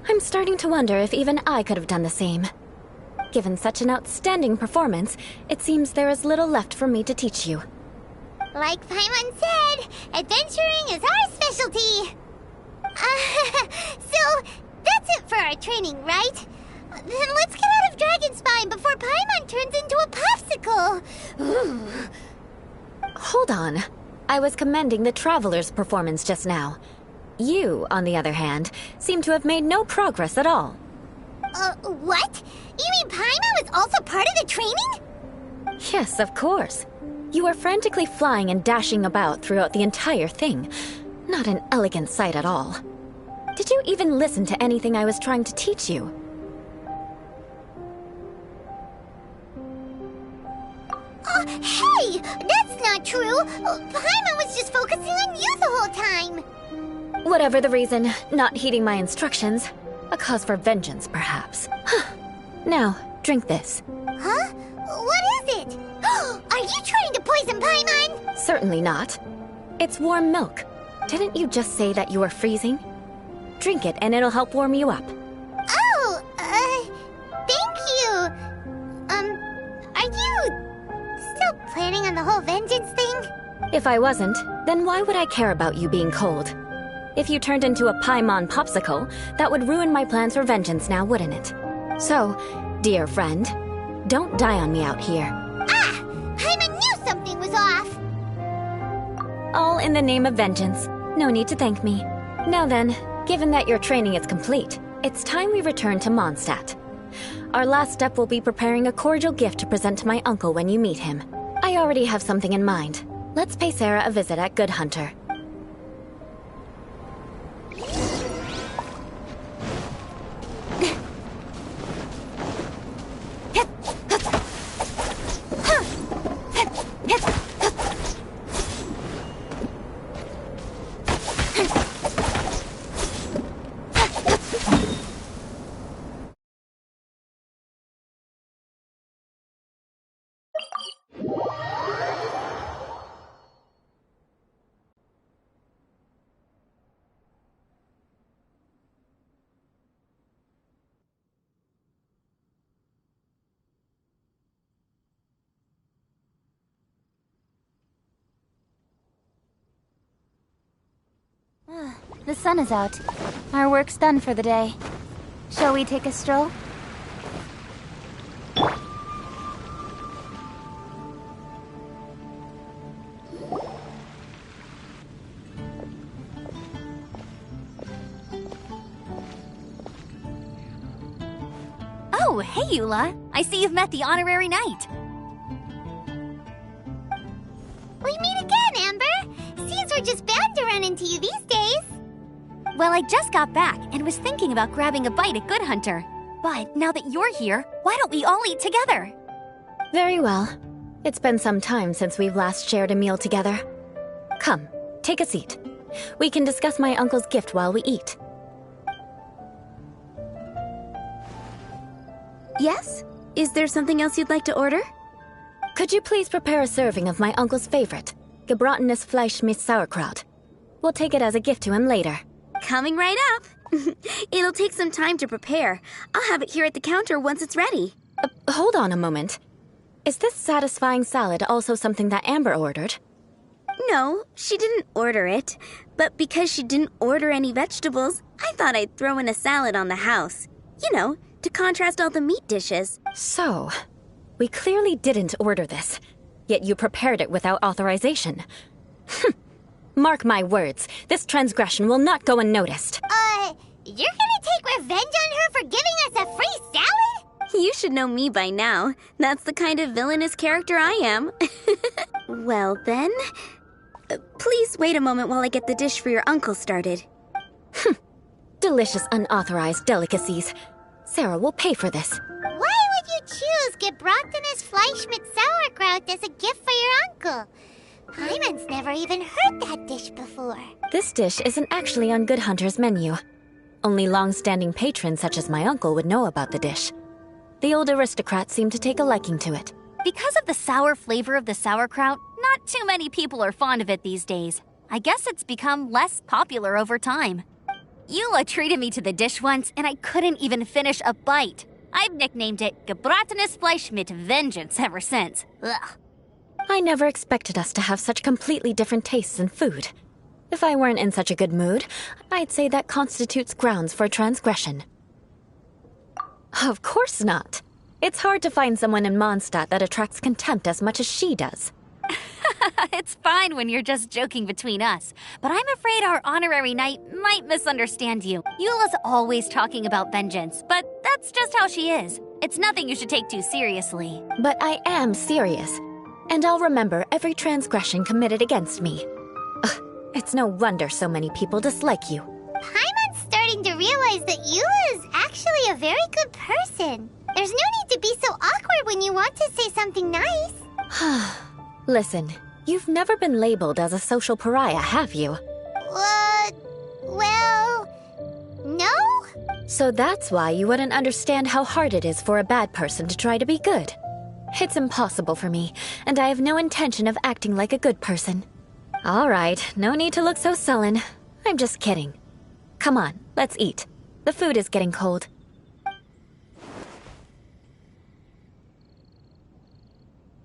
I'm starting to wonder if even I could have done the same. Given such an outstanding performance, it seems there is little left for me to teach you. Like Paimon said, adventuring is our specialty. So, that's it for our training, right? Then let's get out of Dragonspine before Paimon turns into a popsicle. Hold on. I was commending the Traveler's performance just now. You, on the other hand, seem to have made no progress at all. What? You mean Paimon was also part of the training? Yes, of course. You were frantically flying and dashing about throughout the entire thing. Not an elegant sight at all. Did you even listen to anything I was trying to teach you? Hey! That's not true! Paimon was just focusing on you the whole time! Whatever the reason, not heeding my instructions. A cause for vengeance, perhaps. Now, drink this. Huh? What is it? Are you trying to poison Paimon? Certainly not. It's warm milk. Didn't you just say that you were freezing? Drink it and it'll help warm you up. Oh, thank you. Are you still planning on the whole vengeance thing? If I wasn't, then why would I care about you being cold? If you turned into a Paimon popsicle, that would ruin my plans for vengeance now, wouldn't it? So, dear friend, don't die on me out here. Ah! Paimon knew something was off! All in the name of vengeance. No need to thank me. Now then, given that your training is complete, it's time we return to Mondstadt. Our last step will be preparing a cordial gift to present to my uncle when you meet him. I already have something in mind. Let's pay Sarah a visit at Good Hunter. The sun is out. Our work's done for the day. Shall we take a stroll? Oh, hey, Eula. I see you've met the honorary knight. We meet again, Amber! Seems we're just bound to run into you these days. Well, I just got back and was thinking about grabbing a bite at Good Hunter. But now that you're here, why don't we all eat together? Very well. It's been some time since we've last shared a meal together. Come, take a seat. We can discuss my uncle's gift while we eat. Yes? Is there something else you'd like to order? Could you please prepare a serving of my uncle's favorite, gebratenes Fleisch mit Sauerkraut? We'll take it as a gift to him later. Coming right up. It'll take some time to prepare. I'll have it here at the counter once it's ready. Hold on a moment. Is this satisfying salad also something that Amber ordered? No, she didn't order it. But because she didn't order any vegetables, I thought I'd throw in a salad on the house. You know, to contrast all the meat dishes. So, we clearly didn't order this, yet you prepared it without authorization. Mark my words, this transgression will not go unnoticed. You're gonna take revenge on her for giving us a free salad? You should know me by now. That's the kind of villainous character I am. Well then, please wait a moment while I get the dish for your uncle started. Delicious unauthorized delicacies. Sarah will pay for this. Why would you choose gebratenes Fleisch mit Sauerkraut as a gift for your uncle? Paimon's never even heard that dish before. This dish isn't actually on Good Hunter's menu. Only long-standing patrons such as my uncle would know about the dish. The old aristocrats seem to take a liking to it. Because of the sour flavor of the sauerkraut, not too many people are fond of it these days. I guess it's become less popular over time. Eula treated me to the dish once, and I couldn't even finish a bite. I've nicknamed it gebratenes Fleisch mit Vengeance ever since. Ugh. I never expected us to have such completely different tastes in food. If I weren't in such a good mood, I'd say that constitutes grounds for transgression. Of course not. It's hard to find someone in Mondstadt that attracts contempt as much as she does. It's fine when you're just joking between us, but I'm afraid our honorary knight might misunderstand you. Eula's always talking about vengeance, but that's just how she is. It's nothing you should take too seriously. But I am serious, and I'll remember every transgression committed against me. Ugh, it's no wonder so many people dislike you. Paimon's starting to realize that Eula is actually a very good person. There's no need to be so awkward when you want to say something nice. Listen, you've never been labeled as a social pariah, have you? Well, no? So that's why you wouldn't understand how hard it is for a bad person to try to be good. It's impossible for me, and I have no intention of acting like a good person. All right, no need to look so sullen. I'm just kidding. Come on, let's eat. The food is getting cold.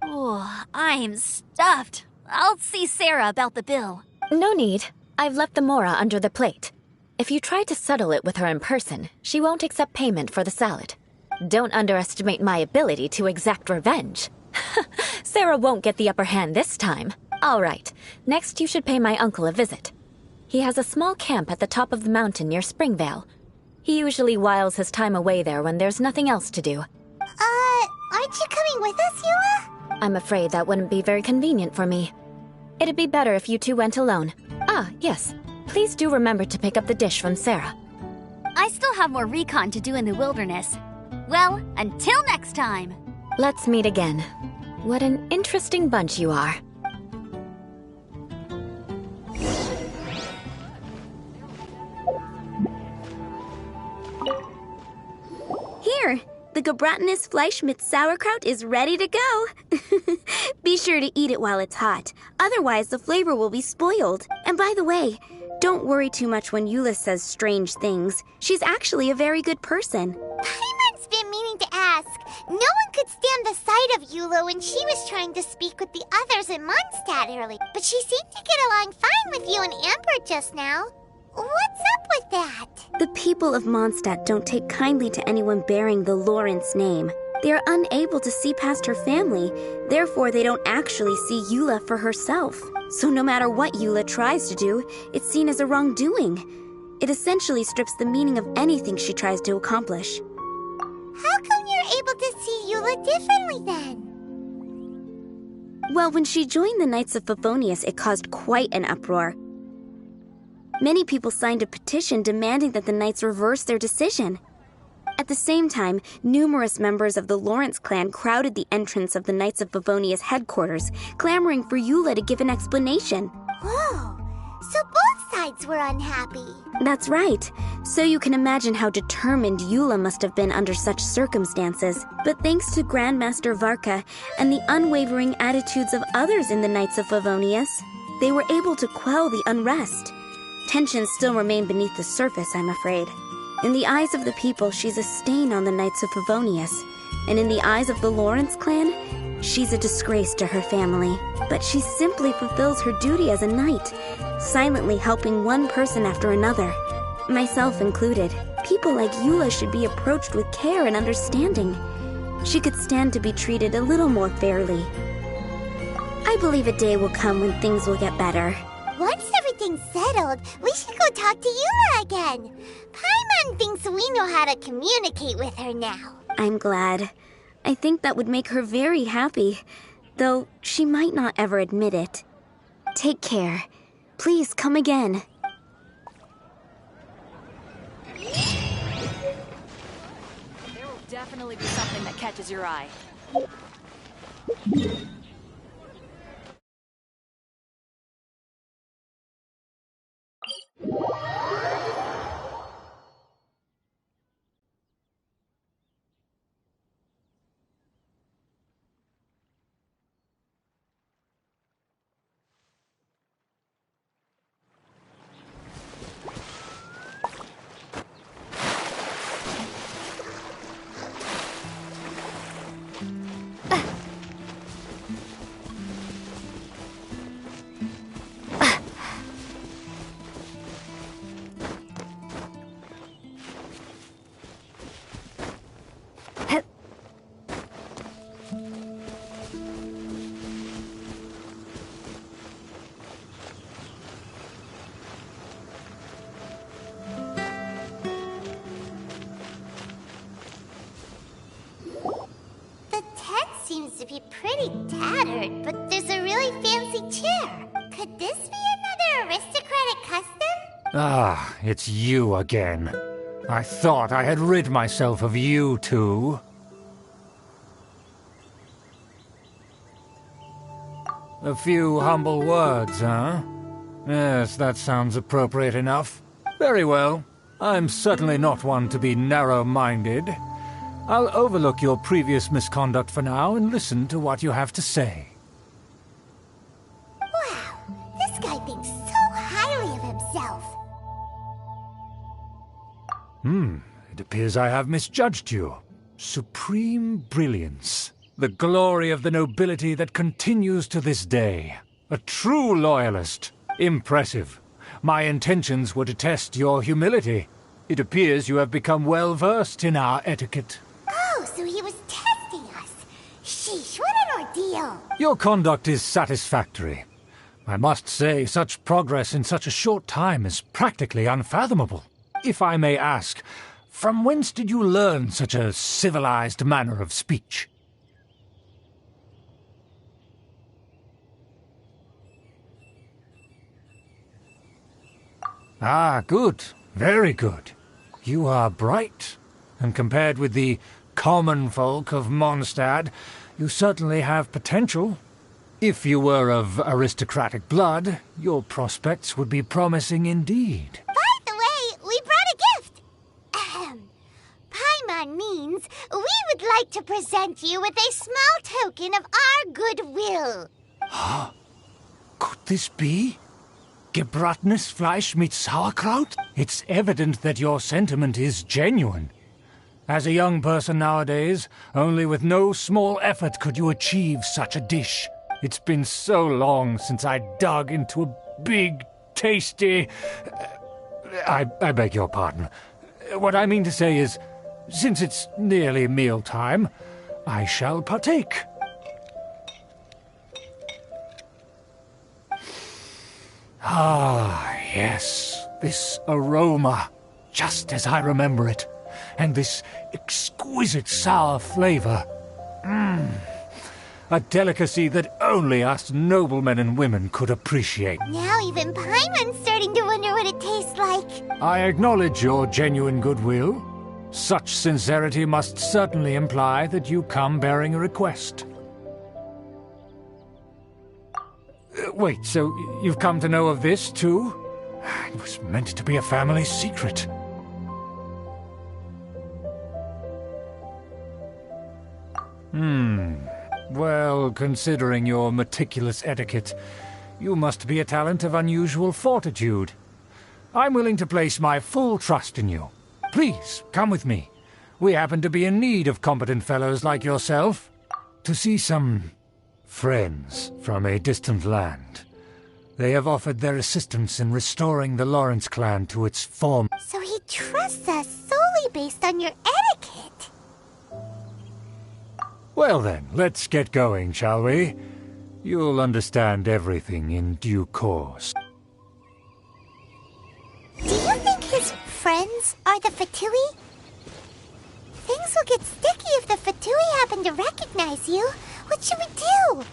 Oh, I'm stuffed. I'll see Sarah about the bill. No need. I've left the mora under the plate. If you try to settle it with her in person, she won't accept payment for the salad. Don't underestimate my ability to exact revenge. Sarah won't get the upper hand this time. All right, next you should pay my uncle a visit. He has a small camp at the top of the mountain near Springvale. He usually whiles his time away there when there's nothing else to do. Aren't you coming with us, Eula? I'm afraid that wouldn't be very convenient for me. It'd be better if you two went alone. Ah, yes. Please do remember to pick up the dish from Sarah. I still have more recon to do in the wilderness. Well, until next time. Let's meet again. What an interesting bunch you are. Here, the Gebratinus Fleischmitz sauerkraut is ready to go. Be sure to eat it while it's hot. Otherwise, the flavor will be spoiled. And by the way, don't worry too much when Eula says strange things. She's actually a very good person. Paimon's been meaning to ask. No one could stand the sight of Eula when she was trying to speak with the others in Mondstadt early. But she seemed to get along fine with you and Amber just now. What's up with that? The people of Mondstadt don't take kindly to anyone bearing the Lawrence name. They are unable to see past her family. Therefore, they don't actually see Eula for herself. So no matter what Eula tries to do, it's seen as a wrongdoing. It essentially strips the meaning of anything she tries to accomplish. How come you're able to see Eula differently then? Well, when she joined the Knights of Favonius, it caused quite an uproar. Many people signed a petition demanding that the Knights reverse their decision. At the same time, numerous members of the Lawrence clan crowded the entrance of the Knights of Favonius headquarters, clamoring for Eula to give an explanation. Whoa, so both sides were unhappy. That's right. So you can imagine how determined Eula must have been under such circumstances. But thanks to Grandmaster Varka and the unwavering attitudes of others in the Knights of Favonius, they were able to quell the unrest. Tensions still remain beneath the surface, I'm afraid. In the eyes of the people, she's a stain on the Knights of Favonius. And in the eyes of the Lawrence clan, she's a disgrace to her family. But she simply fulfills her duty as a knight, silently helping one person after another, myself included. People like Eula should be approached with care and understanding. She could stand to be treated a little more fairly. I believe a day will come when things will get better. Once everything's settled, we should go talk to Eula again. Paimon thinks we know how to communicate with her now. I'm glad. I think that would make her very happy, though she might not ever admit it. Take care. Please come again. There will definitely be something that catches your eye. Seems to be pretty tattered, but there's a really fancy chair. Could this be another aristocratic custom? Ah, it's you again. I thought I had rid myself of you two. A few humble words, huh? Yes, that sounds appropriate enough. Very well. I'm certainly not one to be narrow-minded. I'll overlook your previous misconduct for now and listen to what you have to say. Wow, this guy thinks so highly of himself. It appears I have misjudged you. Supreme brilliance. The glory of the nobility that continues to this day. A true loyalist. Impressive. My intentions were to test your humility. It appears you have become well versed in our etiquette. Oh, so he was testing us. Sheesh, what an ordeal. Your conduct is satisfactory. I must say, such progress in such a short time is practically unfathomable. If I may ask, from whence did you learn such a civilized manner of speech? Ah, good. Very good. You are bright, and compared with the common folk of Mondstadt, you certainly have potential. If you were of aristocratic blood, your prospects would be promising indeed. By the way, we brought a gift. Paimon means we would like to present you with a small token of our goodwill. Huh? Could this be? Gebratenes Fleisch mit Sauerkraut? It's evident that your sentiment is genuine. As a young person nowadays, only with no small effort could you achieve such a dish. It's been so long since I dug into a big, tasty... I beg your pardon. What I mean to say is, since it's nearly mealtime, I shall partake. Ah, yes, this aroma, just as I remember it, and this exquisite sour flavor. A delicacy that only us noblemen and women could appreciate. Now even Paimon's starting to wonder what it tastes like. I acknowledge your genuine goodwill. Such sincerity must certainly imply that you come bearing a request. Wait, so you've come to know of this, too? It was meant to be a family secret. Well, considering your meticulous etiquette, you must be a talent of unusual fortitude. I'm willing to place my full trust in you. Please, come with me. We happen to be in need of competent fellows like yourself. To see some friends from a distant land. They have offered their assistance in restoring the Lawrence clan to its form. So he trusts us solely based on your etiquette. Well then, let's get going, shall we? You'll understand everything in due course. Do you think his friends are the Fatui? Things will get sticky if the Fatui happen to recognize you. What should we do?